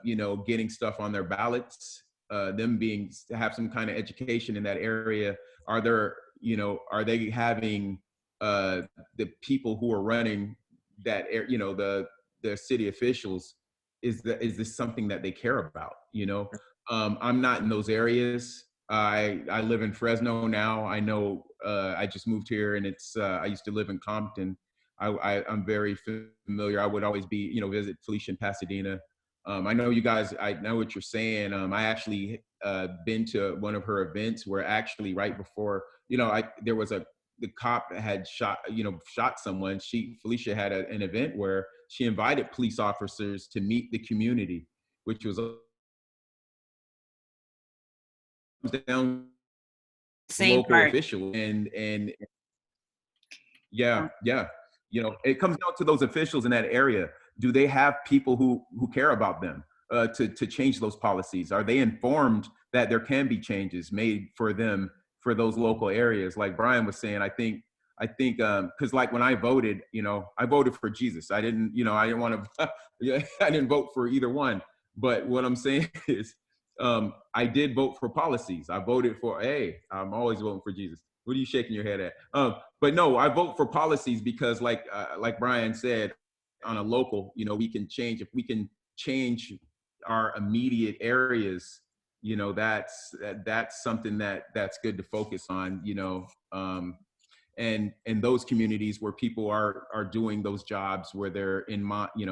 you know, getting stuff on their ballots, them to have some kind of education in that area. Are there, you know, are they having the people who are running you know, the city officials, is this something that they care about? You know, I'm not in those areas. I live in Fresno now. I know, I just moved here, and it's I used to live in Compton. I'm very familiar. I would always be, you know, visit Felicia in Pasadena. I know you guys, I know what you're saying. I actually been to one of her events where actually right before, you know, there was the cop had shot, you know, shot someone. Felicia had an event where she invited police officers to meet the community, which was down Same local part. official, and yeah, yeah. You know, it comes down to those officials in that area. Do they have people who care about them to change those policies? Are they informed that there can be changes made for them for those local areas? Like Brian was saying, I think because like when I voted, you know, I voted for Jesus. I didn't, you know, I didn't want to, yeah, I didn't vote for either one. But what I'm saying is, I did vote for policies. I voted for, hey, I'm always voting for Jesus. What are you shaking your head at? But no, I vote for policies because, like Brian said, on a local, you know, we can change. If we can change our immediate areas, you know, that's something that's good to focus on. You know, and those communities where people are doing those jobs where they're in you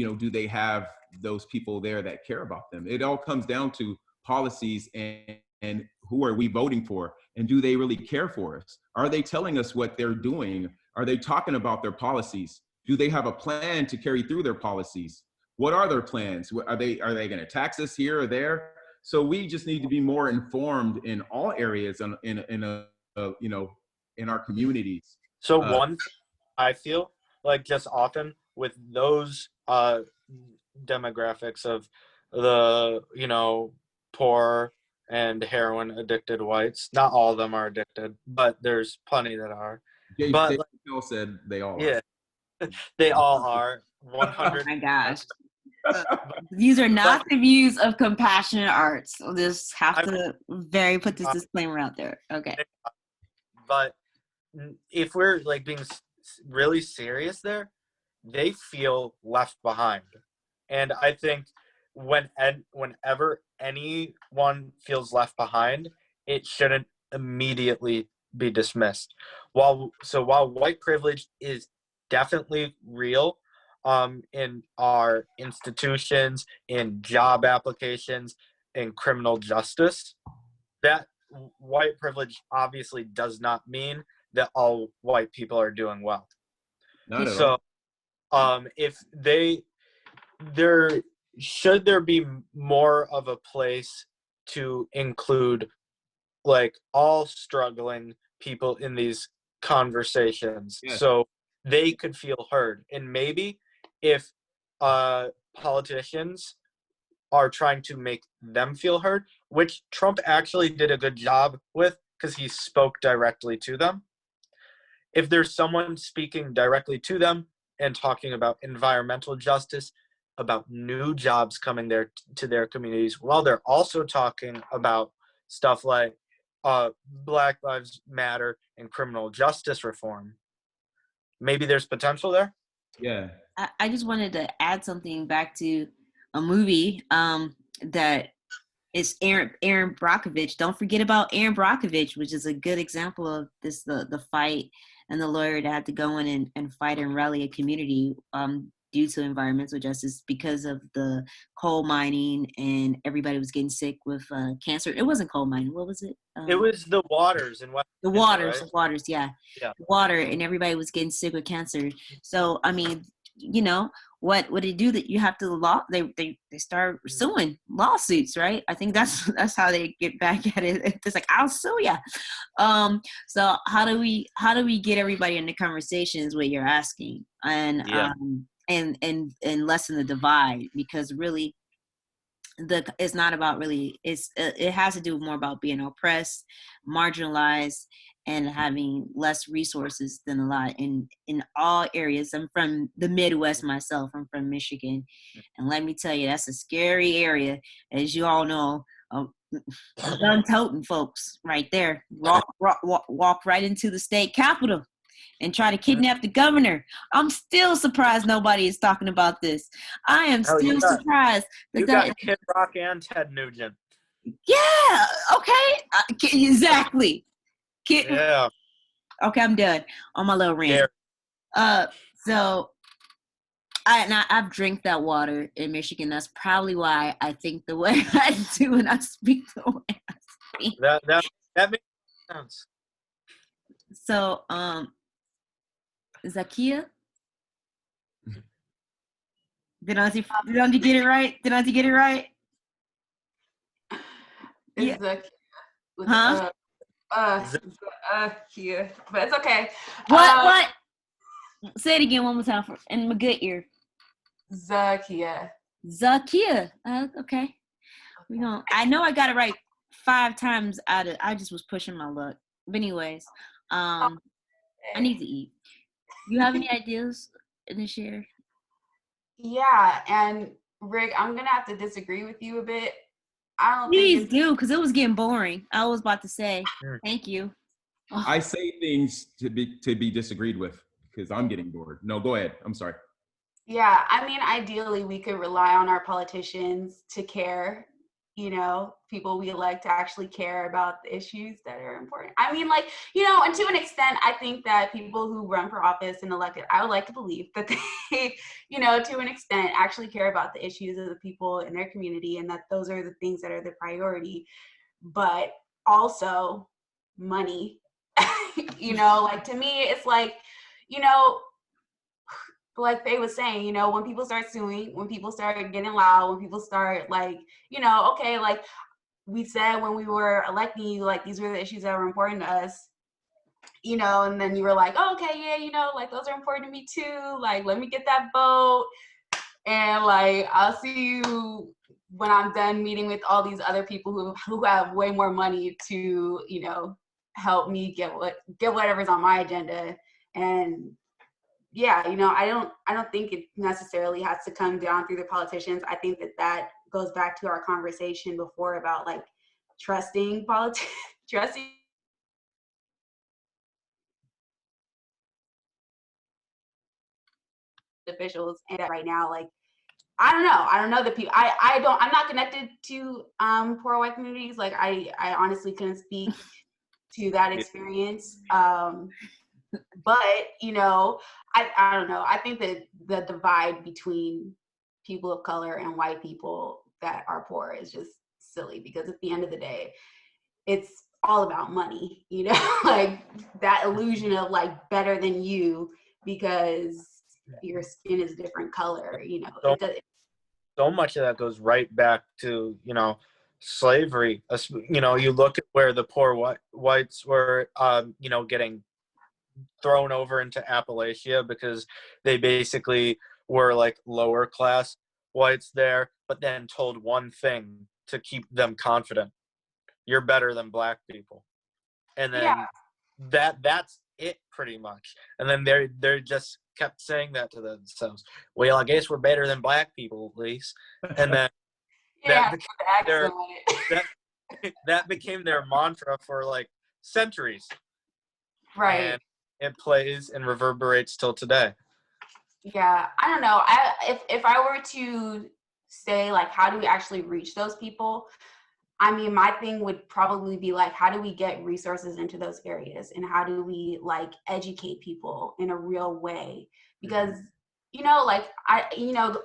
know, do they have those people there that care about them? It all comes down to policies and who are we voting for? And do they really care for us? Are they telling us what they're doing? Are they talking about their policies? Do they have a plan to carry through their policies? What are their plans? Are they going to tax us here or there? So we just need to be more informed in all areas you know, in our communities. So Uh, one thing I feel like just often with those demographics of the, you know, poor and heroin addicted whites, not all of them are addicted, but there's plenty that are. Dave But like, Chappelle said they all yeah, are. they all are Oh 100. my gosh. These are But not the views of compassionate arts. We'll just have I, to put this disclaimer out there. Okay. but if we're like being really serious there, they feel left behind. And I think whenever anyone feels left behind, it shouldn't immediately be dismissed. While white privilege is definitely real in our institutions, in job applications, in criminal justice, that white privilege obviously does not mean that all white people are doing well. Not at So all. if there should there be more of a place to include like all struggling people in these conversations Yes. so they could feel heard. And maybe if politicians are trying to make them feel heard, which Trump actually did a good job with because he spoke directly to them. If there's someone speaking directly to them and talking about environmental justice, about new jobs coming there to their communities, while they're also talking about stuff like Black Lives Matter and criminal justice reform, maybe there's potential there. Yeah. I just wanted to add something back to a movie that is Aaron Brockovich. Don't forget about Aaron Brockovich, which is a good example of this the fight and the lawyer that had to go in and fight and rally a community due to environmental justice because of the coal mining, and everybody was getting sick with cancer. It wasn't coal mining. What was it? It was the waters in West The Virginia, waters, right? yeah. Yeah. The water, and everybody was getting sick with cancer. So, I mean, you know, what they do that you have to they start suing, lawsuits, right? I think that's how they get back at it. It's like, I'll sue ya. So how do we get everybody in the conversation is what you're asking, and Yeah. and lessen the divide, because really it's not about really, it has to do more about being oppressed, marginalized, and having less resources than a lot in all areas. I'm from the Midwest myself. I'm from Michigan, and let me tell you, that's a scary area, as you all know. Gun toting folks right there walk right into the state capitol. and try to kidnap the governor. I'm still surprised nobody is talking about this. I am Hell, still surprised you that. got Kid Rock and Ted Nugent. Yeah. Okay. Exactly. Yeah. Okay, I'm done on my little rant. So I've drank that water in Michigan. That's probably why I think the way I do when I speak the way I speak. That makes sense. So Zakia, did Auntie get it right? Did Auntie get it right? It's Yeah. with Huh? Kia, but it's okay. What? Say it again one more time in my good ear. Zakia. Okay. I know I got it right 5 times I just was pushing my luck. But anyways, I need to eat. You have any ideas to share? Yeah, and Rick, I'm gonna have to disagree with you a bit. I don't Please think do, because it was getting boring. I was about to say thank you. I say things to be disagreed with because I'm getting bored. No, go ahead. I'm sorry. Yeah, I mean, ideally, we could rely on our politicians to care, people we elect to actually care about the issues that are important. I mean, like, and to an extent, I think that people who run for office and elected, I would like to believe that they, to an extent, actually care about the issues of the people in their community and that those are the things that are the priority. But also money, like to me, it's like, like they was saying, when people start suing, when people start getting loud, when people start like, okay, like we said when we were electing you, like these were the issues that were important to us, and then you were like, oh, okay, yeah, like those are important to me too. Like, let me get that vote. And like, I'll see you when I'm done meeting with all these other people who have way more money to, help me get whatever's on my agenda. And yeah, I don't think it necessarily has to come down through the politicians. I think that goes back to our conversation before about like trusting trusting officials. And right now, like, I don't know the people. I'm not connected to poor white communities. Like I honestly couldn't speak to that experience. But I don't know. I think that the divide between people of color and white people that are poor is just silly, because at the end of the day, it's all about money, like that illusion of like better than you because your skin is a different color, So much of that goes right back to, slavery. You look at where the poor whites were, getting thrown over into Appalachia because they basically were like lower class whites there, but then told one thing to keep them confident: you're better than black people. And then that's it pretty much. And then they're just kept saying that to themselves. Well, I guess we're better than black people at least. And then that became their mantra for like centuries. right. And it plays and reverberates till today. Yeah, I don't know. If I were to say like, how do we actually reach those people? I mean, my thing would probably be like, how do we get resources into those areas, and how do we like educate people in a real way? Because like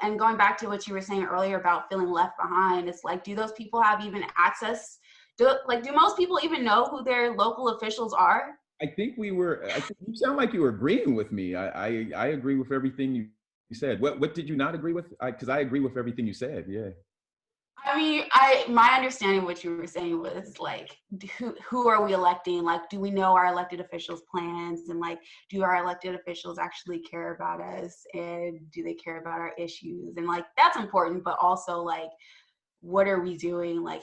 and going back to what you were saying earlier about feeling left behind, it's like, do those people have even access? Do most people even know who their local officials are? I think you sound like you were agreeing with me. I agree with everything you said. What did you not agree with? Because I agree with everything you said. Yeah. I mean, my understanding of what you were saying was like, who are we electing? Like, do we know our elected officials' plans? And like, do our elected officials actually care about us? And do they care about our issues? And like, that's important, but also like, what are we doing? Like,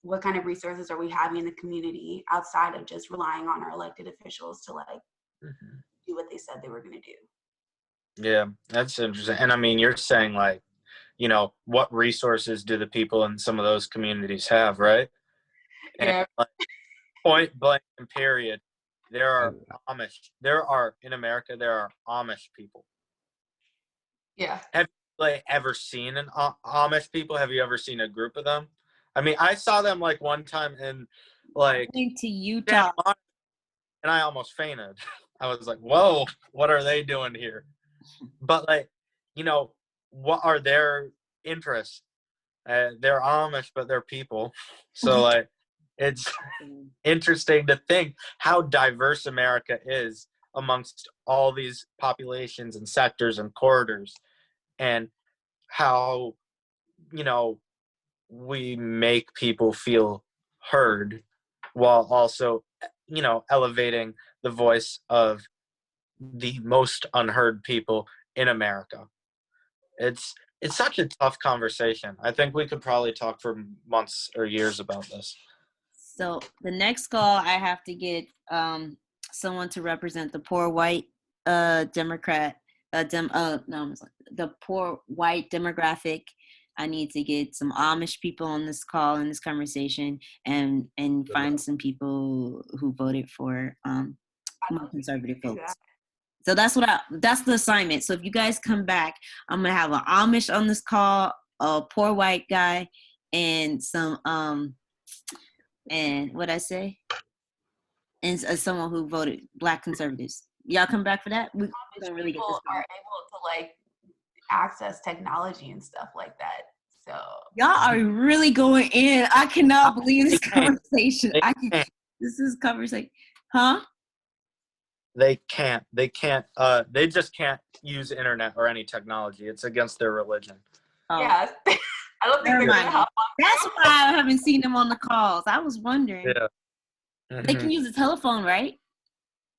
what kind of resources are we having in the community outside of just relying on our elected officials to like do what they said they were going to do? Yeah, that's interesting. And I mean, you're saying like, what resources do the people in some of those communities have, right? And Yeah. like, point blank and period, there are Amish. There are in America. There are Amish people. Yeah. Have you like ever seen an Amish people? Have you ever seen a group of them? I mean, I saw them like one time in like Going to Santa Utah. Monica, and I almost fainted. I was like, "Whoa, what are they doing here?" But like, you know, what are their interests? They're Amish, but they're people. So like, it's interesting to think how diverse America is amongst all these populations and sectors and corridors, and how, you know, we make people feel heard while also, you know, elevating the voice of the most unheard people in America. It's such a tough conversation. I think we could probably talk for months or years about this. So the next call, I have to get someone to represent the poor white Democrat, the poor white demographic. I need to get some Amish people on this call, in this conversation, and find some people who voted for more conservative folks. So that's the assignment. So if you guys come back, I'm gonna have an Amish on this call, a poor white guy, and some and what I say, and someone who voted Black conservatives. Y'all come back for that? We don't really get this People are able to like access technology and stuff like that. So y'all are really going in. I cannot believe this conversation. This is conversation, huh? They can't. They just can't use internet or any technology. It's against their religion. Oh. yeah, I don't think they're gonna help. That's why I haven't seen them on the calls. I was wondering. Yeah. Mm-hmm. They can use a telephone, right?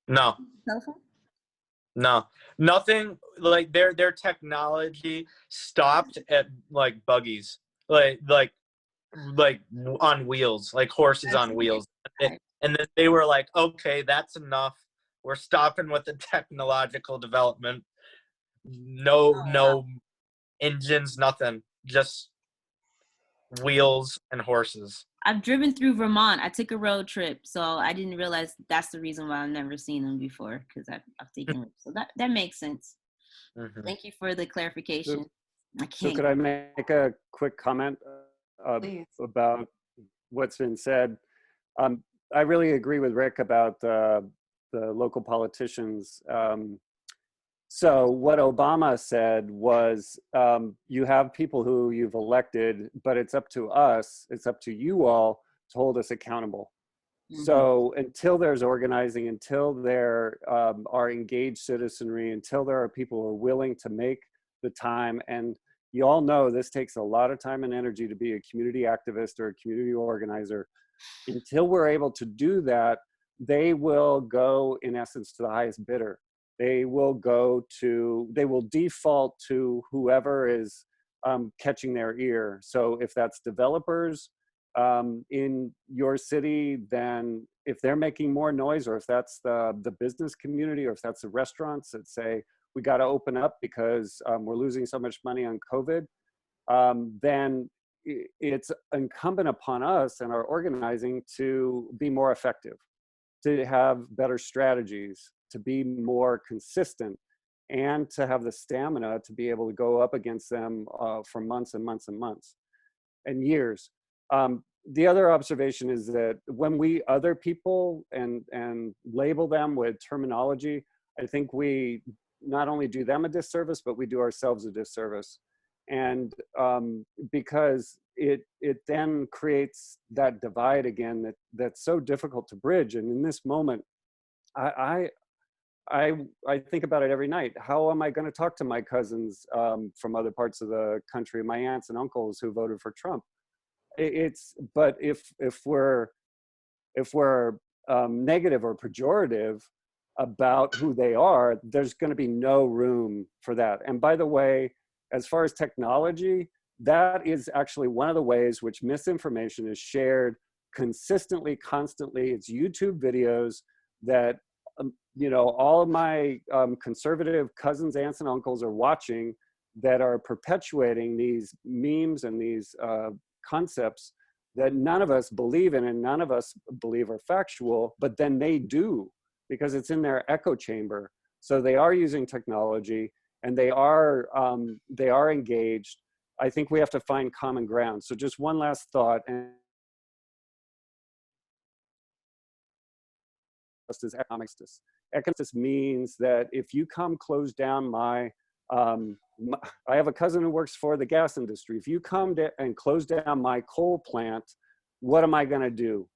No. Telephone? No. Nothing. Like their technology stopped at like buggies, like on wheels, like horses on wheels. And then they were like, okay, that's enough. We're stopping with the technological development. No engines, nothing. Just wheels and horses. I've driven through Vermont. I took a road trip, so I didn't realize that's the reason why I've never seen them before, because I've taken it. So that makes sense. Mm-hmm. Thank you for the clarification. So could I make a quick comment about what's been said? I really agree with Rick about the local politicians. So what Obama said was, you have people who you've elected, but it's up to us, it's up to you all to hold us accountable. Mm-hmm. So until there's organizing, until there are engaged citizenry, until there are people who are willing to make the time, and you all know this takes a lot of time and energy to be a community activist or a community organizer. Until we're able to do that, they will go, in essence, to the highest bidder. They will default to whoever is catching their ear. So if that's developers in your city, then if they're making more noise, or if that's the business community, or if that's the restaurants that say, we got to open up because we're losing so much money on COVID, then it's incumbent upon us and our organizing to be more effective, to have better strategies, to be more consistent, and to have the stamina to be able to go up against them for months and months and months and years. The other observation is that when we other people and label them with terminology, I think we not only do them a disservice, but we do ourselves a disservice. And because it then creates that divide again that's so difficult to bridge. And in this moment, I think about it every night. How am I going to talk to my cousins from other parts of the country, my aunts and uncles who voted for Trump? But if we're negative or pejorative about who they are, there's going to be no room for that. And by the way, as far as technology, that is actually one of the ways which misinformation is shared consistently, constantly. It's YouTube videos that all of my conservative cousins, aunts, and uncles are watching, that are perpetuating these memes and these concepts that none of us believe in and none of us believe are factual, but then they do. because it's in their echo chamber. So they are using technology, and they are engaged. I think we have to find common ground. So just one last thought, and justice, economic justice. Economic justice means that if you come close down I have a cousin who works for the gas industry. If you come and close down my coal plant, what am I going to do?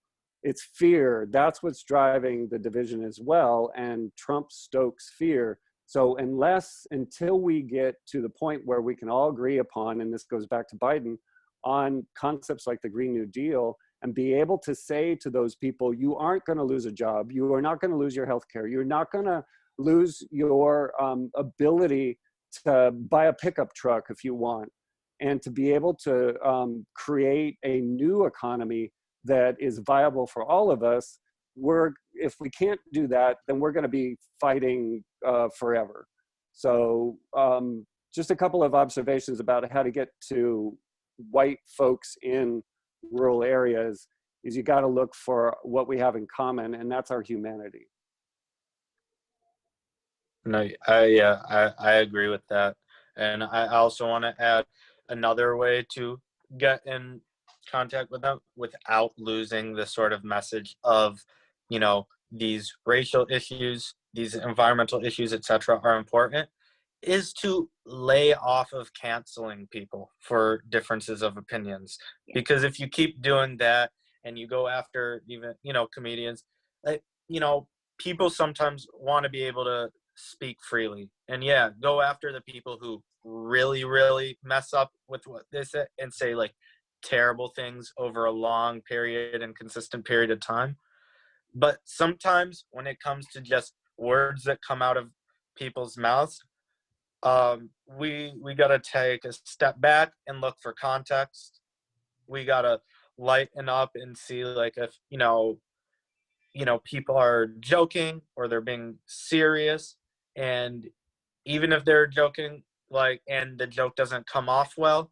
It's fear. That's what's driving the division as well. And Trump stokes fear. So until we get to the point where we can all agree upon, and this goes back to Biden, on concepts like the Green New Deal, and be able to say to those people, you aren't going to lose a job. You are not going to lose your health care. You're not going to lose your ability to buy a pickup truck if you want. And to be able to create a new economy that is viable for all of us. If we can't do that, then we're going to be fighting forever. So just a couple of observations about how to get to white folks in rural areas is you got to look for what we have in common, and that's our humanity. No, I agree with that. And I also want to add another way to get in contact with them without losing the sort of message of, these racial issues, these environmental issues, etc., are important, is to lay off of canceling people for differences of opinions. Because if you keep doing that and you go after even, comedians, people sometimes want to be able to speak freely. And go after the people who really, really mess up with what they say and say like terrible things over a long period and consistent period of time. But sometimes when it comes to just words that come out of people's mouths, we gotta take a step back and look for context. We gotta lighten up and see like if people are joking or they're being serious. And even if they're joking, and the joke doesn't come off well,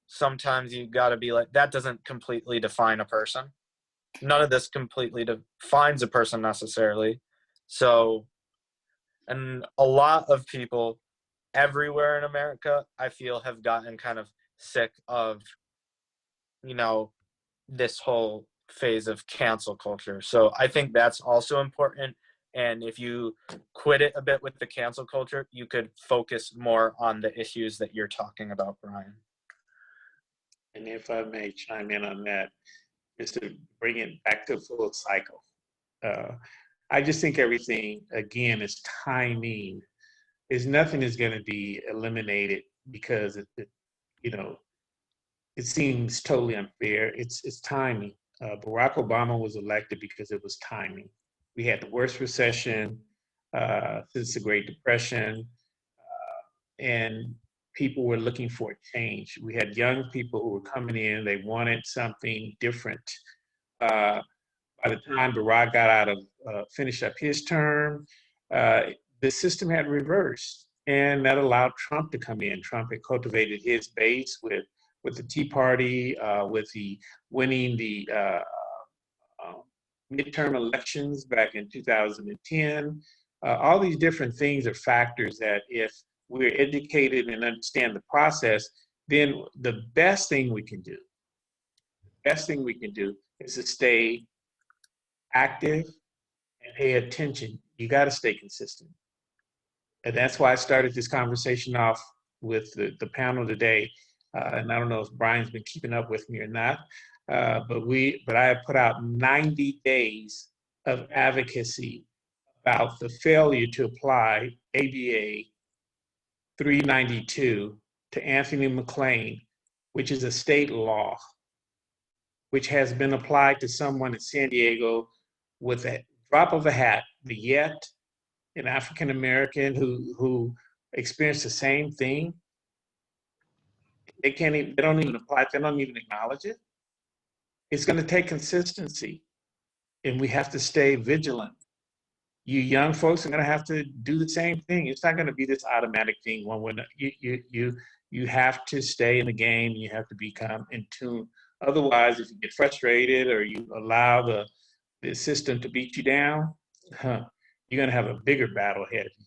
sometimes you gotta be like, that doesn't completely define a person. None of this completely defines a person necessarily. So, and a lot of people everywhere in America, I feel, have gotten kind of sick of, this whole phase of cancel culture. So I think that's also important. And if you quit it a bit with the cancel culture, you could focus more on the issues that you're talking about, Brian. And if I may chime in on that, just to bring it back to full cycle. I just think everything, again, is timing. Nothing is going to be eliminated because it seems totally unfair. It's timing. Barack Obama was elected because it was timing. We had the worst recession since the Great Depression, and people were looking for a change. We had young people who were coming in, they wanted something different. By the time Barack got out of, finished up his term, the system had reversed, and that allowed Trump to come in. Trump had cultivated his base with the Tea Party, with the winning the midterm elections back in 2010. All these different things are factors that if we're educated and understand the process, then the best thing we can do is to stay active and pay attention. You got to stay consistent. And that's why I started this conversation off with the panel today. And I don't know if Brian's been keeping up with me or not, but I have put out 90 days of advocacy about the failure to apply ABA 392 to Anthony McLean, which is a state law, which has been applied to someone in San Diego with a drop of a hat, the yet an African American who experienced the same thing. They don't even apply it, they don't even acknowledge it. It's going to take consistency, and we have to stay vigilant. You young folks are going to have to do the same thing. It's not going to be this automatic thing. You have to stay in the game. You have to become in tune. Otherwise, if you get frustrated or you allow the system to beat you down, you're going to have a bigger battle ahead of you.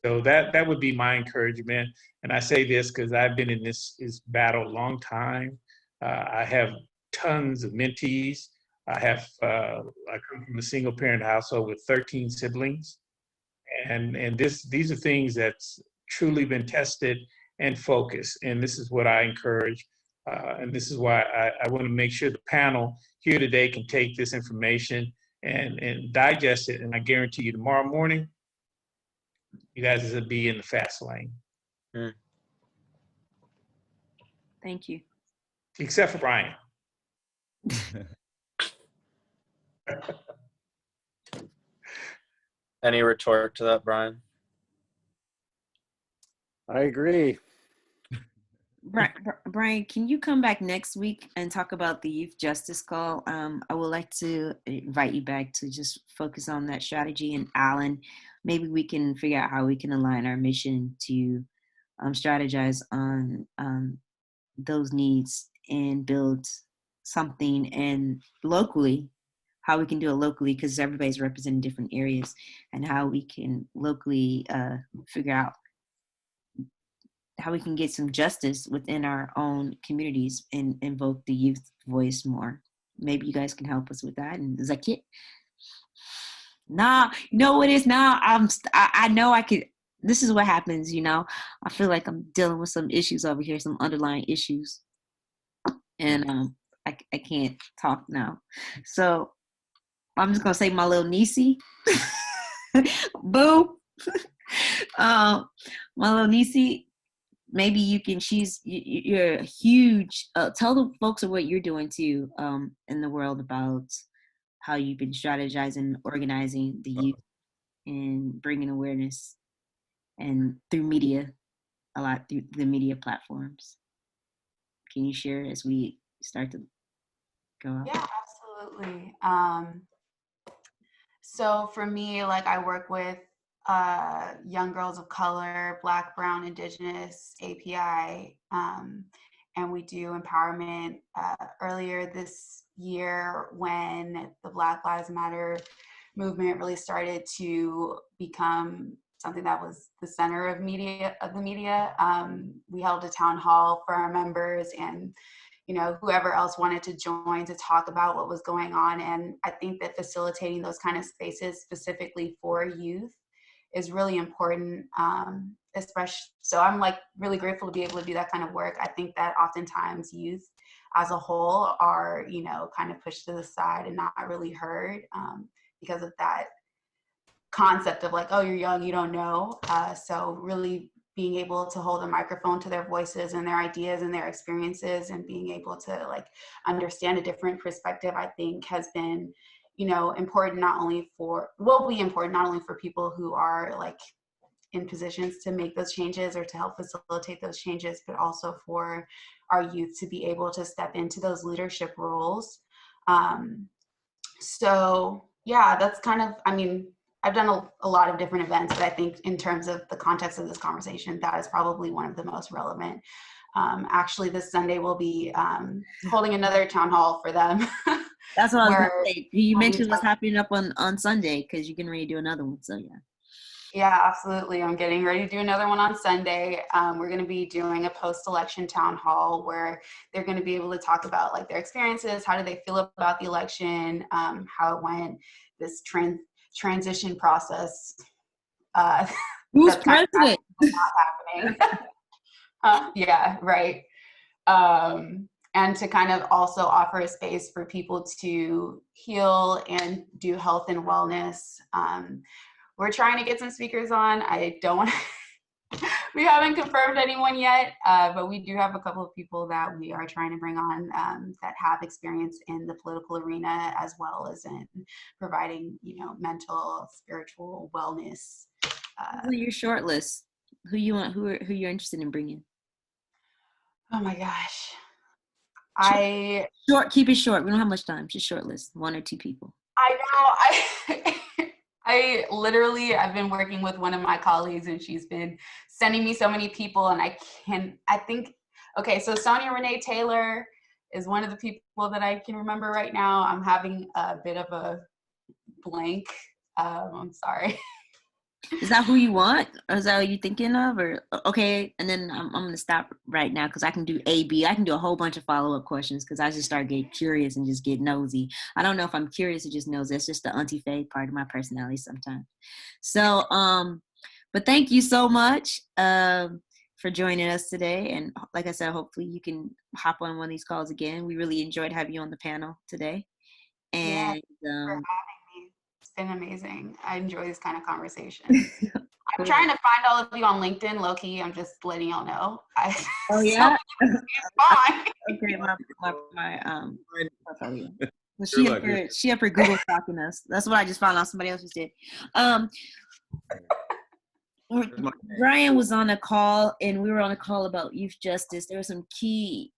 So that would be my encouragement. And I say this because I've been in this battle a long time. I have tons of mentees. I come from a single parent household with 13 siblings. And these are things that's truly been tested and focused. And this is what I encourage. And this is why I want to make sure the panel here today can take this information and digest it. And I guarantee you tomorrow morning, you guys will be in the fast lane. Thank you. Except for Brian. Any retort to that, Brian? I agree. Brian, can you come back next week and talk about the youth justice call? I would like to invite you back to just focus on that strategy. And Alan, maybe we can figure out how we can align our mission to strategize on those needs and build something and locally, how we can do it locally, because everybody's representing different areas, and how we can locally figure out how we can get some justice within our own communities and invoke the youth voice more. Maybe you guys can help us with that. And is that it? Nah, no, it is not. I know I could. This is what happens, you know. I feel like I'm dealing with some issues over here, some underlying issues, and I can't talk now. So I'm just gonna say my little niecey, boo, my little niecey. Maybe you can. You're a huge. Tell the folks of what you're doing too in the world about how you've been strategizing, organizing the youth, and bringing awareness, and through media, a lot through the media platforms. Can you share as we start to go out? Yeah, absolutely. So for me, like I work with young girls of color, Black, Brown, Indigenous, API, and we do empowerment. Earlier this year, when the Black Lives Matter movement really started to become something that was the center of the media, we held a town hall for our members and whoever else wanted to join to talk about what was going on. And I think that facilitating those kind of spaces specifically for youth is really important, especially. So I'm like really grateful to be able to do that kind of work. I think that oftentimes youth as a whole are, kind of pushed to the side and not really heard because of that concept of like, oh, you're young, you don't know. So really being able to hold a microphone to their voices and their ideas and their experiences and being able to like understand a different perspective, I think has been, important will be important not only for people who are like in positions to make those changes or to help facilitate those changes, but also for our youth to be able to step into those leadership roles. So yeah, that's kind of, I've done a lot of different events, but I think in terms of the context of this conversation, that is probably one of the most relevant. Actually, this Sunday we'll be holding another town hall for them. That's what I was going to say. You mentioned what's happening up on Sunday because you can really do another one. So yeah. Yeah, absolutely. I'm getting ready to do another one on Sunday. We're going to be doing a post-election town hall where they're going to be able to talk about like their experiences, how do they feel about the election, how it went, this transition process. Who's president? Not happening. Yeah, right. And to kind of also offer a space for people to heal and do health and wellness. We're trying to get some speakers on. We haven't confirmed anyone yet, but we do have a couple of people that we are trying to bring on that have experience in the political arena as well as in providing, mental, spiritual wellness. Your short list. Who you want? Who you're interested in bringing? Oh my gosh. Keep it short. We don't have much time. Just short list. 1 or 2 people. I know. I've been working with one of my colleagues and she's been sending me so many people and so Sonia Renee Taylor is one of the people that I can remember right now. I'm having a bit of a blank I'm sorry. Is that who you want? Or is that what you thinking of? Or okay, and then I'm gonna stop right now because I can do A, B. I can do a whole bunch of follow-up questions because I just start getting curious and just get nosy. I don't know if I'm curious or just nosy. That's just the Auntie Faye part of my personality sometimes. So, but thank you so much for joining us today. And like I said, hopefully you can hop on one of these calls again. We really enjoyed having you on the panel today. And For having me. It's been amazing. I enjoy this kind of conversation. I'm trying to find all of you on LinkedIn, low-key. I'm just letting y'all know. Oh yeah. Fine. Okay, my portfolio. Well, Good she up her Google stalking us. That's what I just found out. Somebody else just did. Brian was on a call, and we were on a call about youth justice. There were some key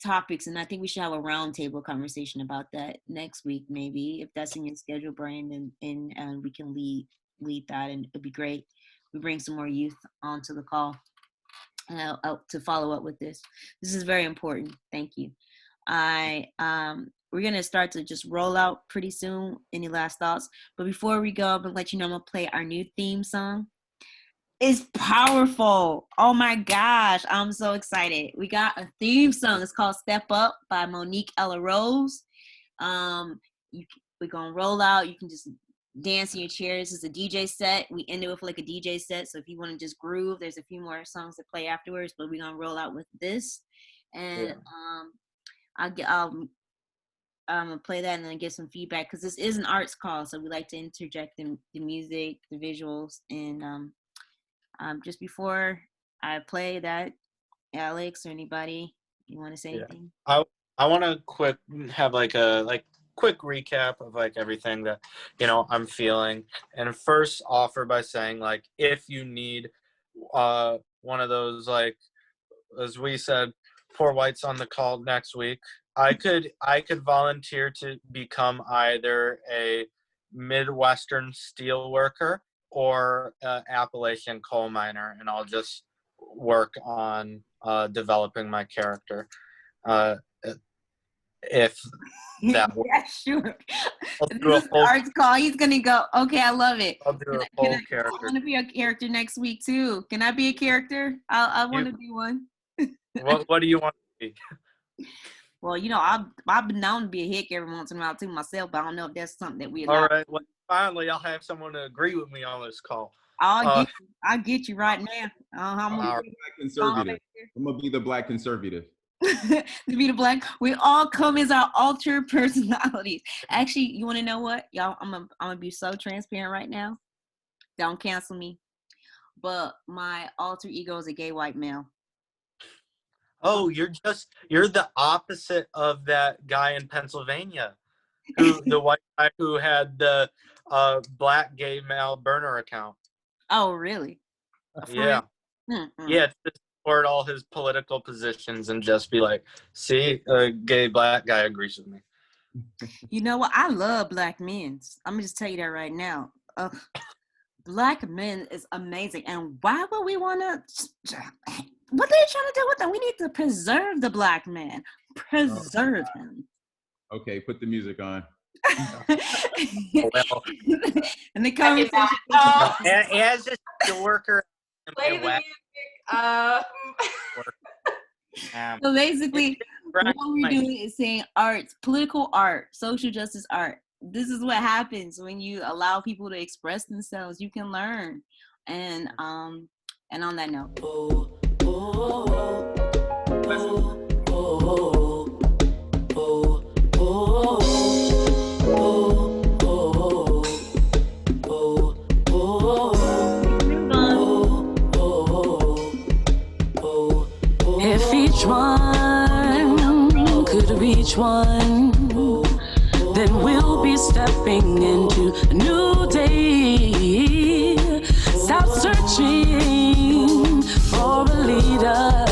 topics, and I think we should have a roundtable conversation about that next week, maybe if that's in your schedule, Brian, and we can lead that, and it'd be great. We bring some more youth onto the call to follow up with this. This is very important. Thank you. We're gonna start to just roll out pretty soon. Any last thoughts? But before we go, I'm gonna let you know I'm gonna play our new theme song. It's powerful. Oh my gosh, I'm so excited. We got a theme song. It's called Step Up by Monique Ella Rose. We're gonna roll out. You can just dance in your chair. This is a DJ set. We ended with like a DJ set. So if you want to just groove, there's a few more songs to play afterwards, but we're gonna roll out with this. And I'm gonna play that and then get some feedback because this is an arts call. So we like to interject the music, the visuals, and just before I play that, Alex or anybody, you want to say anything? I want to have a quick recap of like everything that I'm feeling, and first offer by saying like if you need one of those, like as we said, poor whites on the call next week, I could volunteer to become either a Midwestern steel worker or Appalachian coal miner, and I'll just work on developing my character. If that works. Yeah, sure. This is arts call. He's gonna go. Okay, I love it. I'll do a full character. I want to be a character next week too. Can I be a character? I want to be one. What do you want to be? Well, I've been known to be a hick every once in a while too myself, but I don't know if that's something that we allow. All right. Well, finally, I'll have someone to agree with me on this call. I'll get you right now. I'm gonna be the black conservative. To be the black, we all come as our alter personalities. Actually, you want to know what, y'all? I'm gonna be so transparent right now. Don't cancel me, but my alter ego is a gay white male. Oh, you're the opposite of that guy in Pennsylvania, the white guy who had the black gay male burner account. Oh, really? Yeah. Yeah, to support all his political positions and just be like, see, a gay black guy agrees with me. You know what? I love black men. I'm gonna just tell you that right now. Black men is amazing, and why would we want to? What are they trying to do with them? We need to preserve the black man. Preserve him. Okay, put the music on. Well, and the conversation. as a worker. Play the music. So basically, what we're doing is saying arts, political art, social justice art. This is what happens when you allow people to express themselves. You can learn, and on that note. If each one could reach one, then we'll be stepping into a new day. Stop searching for a leader.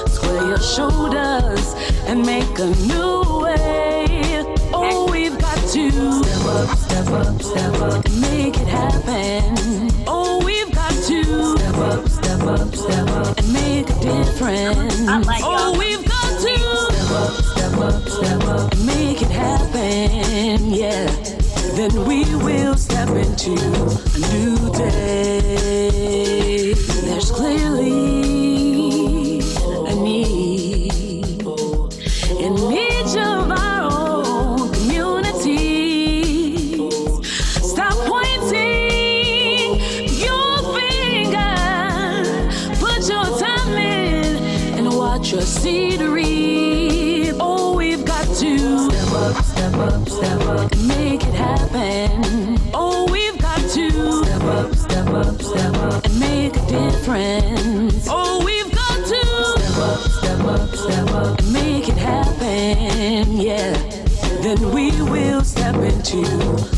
Square your shoulders and make a new way. Oh, we've got to step up, step up, step up, and make it happen. Oh, we've got to step up, step up, step up, and make a difference. Oh, we've got to step up, step up, step up, and make it happen. Yeah, then we will. each of our own communities. Stop pointing your finger. Put your time in and watch your seed reap. Oh, we've got to step up, step up, step up, and make it happen. Oh, we've got to step up, step up, step up, and make a difference. Oh, we've got to step up, step up, step up, and make it happen. Yeah, then we will step into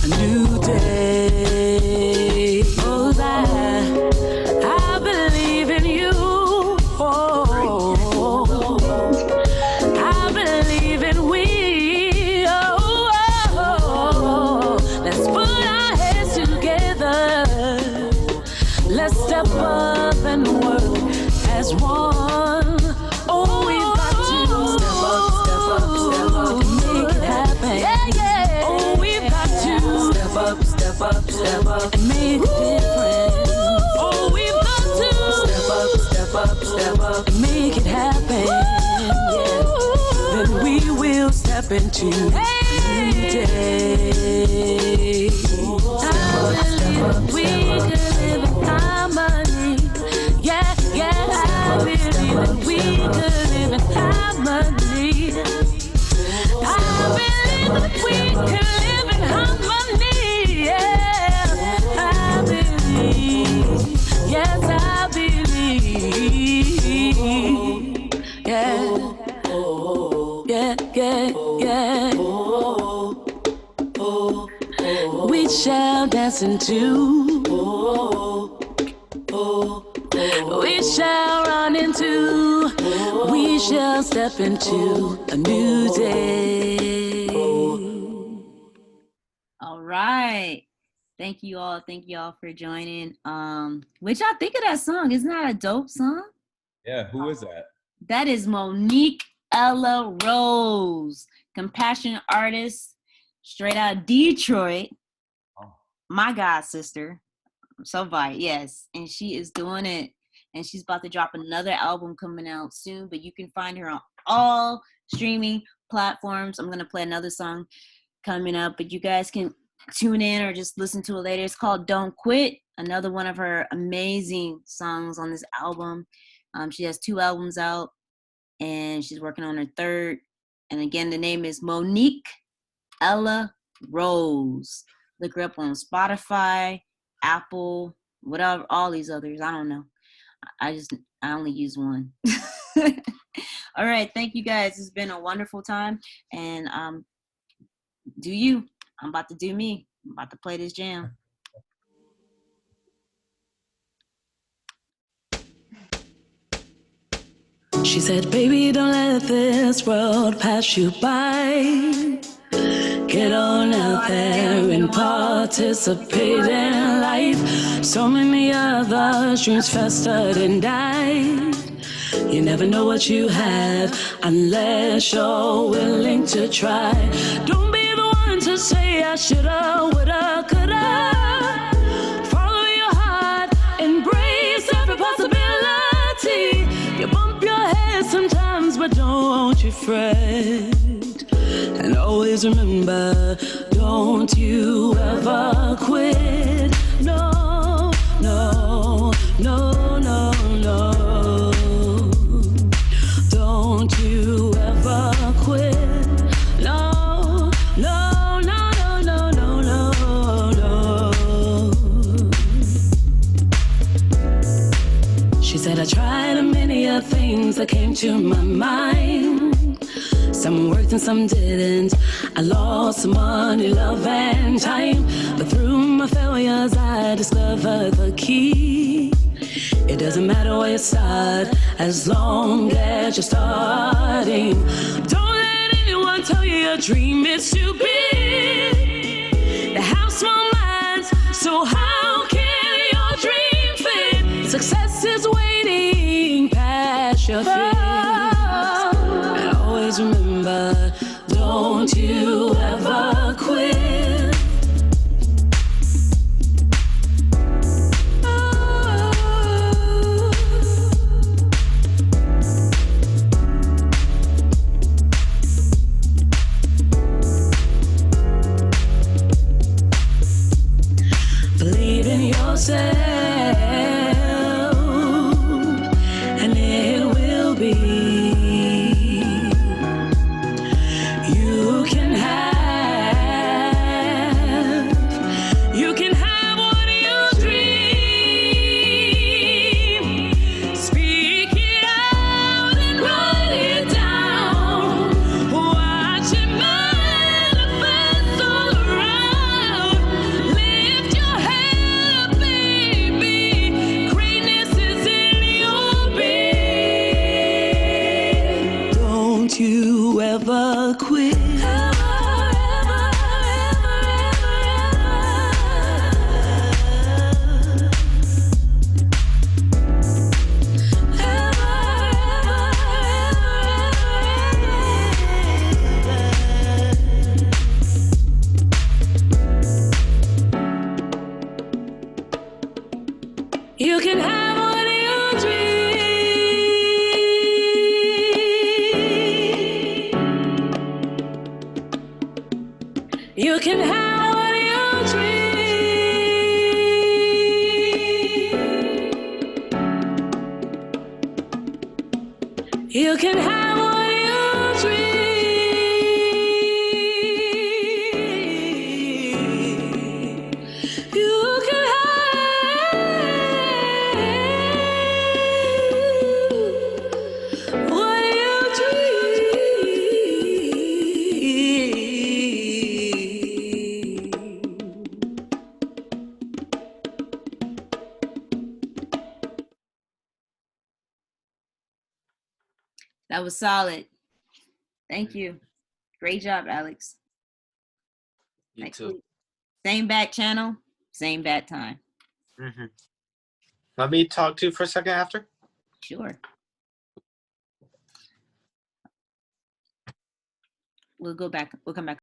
a new day. Oh, I believe in you. Oh, I believe in we. Oh, let's put our heads together. Let's step up and work as one. Oh, we've got to step up, step up, step up, and make it happen. Yeah, yeah. Oh, we've got to step up, step up, step up, and make a difference. Oh, we've got to step up, step up, step up, and make it happen. Yeah. Then we will step into a new day. I believe we can live in harmony. Yeah, yeah, I believe that we could live in harmony. I believe that we can live in harmony. Yeah, I believe. Yes, I believe. Yeah, yeah, yeah, yeah. We shall dance into. We shall run into. We shall step into a new day. All right. Thank you all for joining. What y'all think of that song? Isn't that a dope song? Yeah, who is that? That is Monique Ella Rose, compassion artist, straight out of Detroit. Oh. My god sister. So right, yes. And she is doing it. And she's about to drop another album coming out soon, but you can find her on all streaming platforms. I'm gonna play another song coming up, but you guys can tune in or just listen to it later. It's called Don't Quit, another one of her amazing songs on this album. She has 2 albums out and she's working on her 3rd. And again, the name is Monique Ella Rose. Look her up on Spotify, Apple, whatever, all these others. I don't know. I only use one. All right. Thank you guys. It's been a wonderful time. And do you. I'm about to do me. I'm about to play this jam. She said, baby, don't let this world pass you by. Get on out there and participate in life. So many other dreams festered and died. You never know what you have unless you're willing to try. Don't be the one to say I shoulda, woulda, coulda. Follow your heart, embrace every possibility. You bump your head sometimes, but don't you fret. And always remember, don't you ever quit. No, no, no, no, no. Don't you ever quit. No, no, no, no, no, no, no, no. She said, I tried many of things that came to my mind. Some worked and some didn't. I lost some money, love, and time. But through my failures, I discovered the key. It doesn't matter where you start, as long as you're starting. Don't let anyone tell you your dream is too big. They have small minds, so how can your dream fit? Success is waiting past your fears. And always remember, don't you ever quit. yourself, and it will be. You can have what you dream. Speak it out and write it down. Watch it manifest all around. Lift your head up, baby. Greatness is in your being. Don't you ever quit. You can have what you dream. You can have what you dream. You can have what you dream. You can have what you dream. That was solid. Thank you. Great job, Alex. You Next too. week. Same bat channel, same bat time. Mm-hmm. Let me talk to you for a second after. Sure. We'll go back. We'll come back.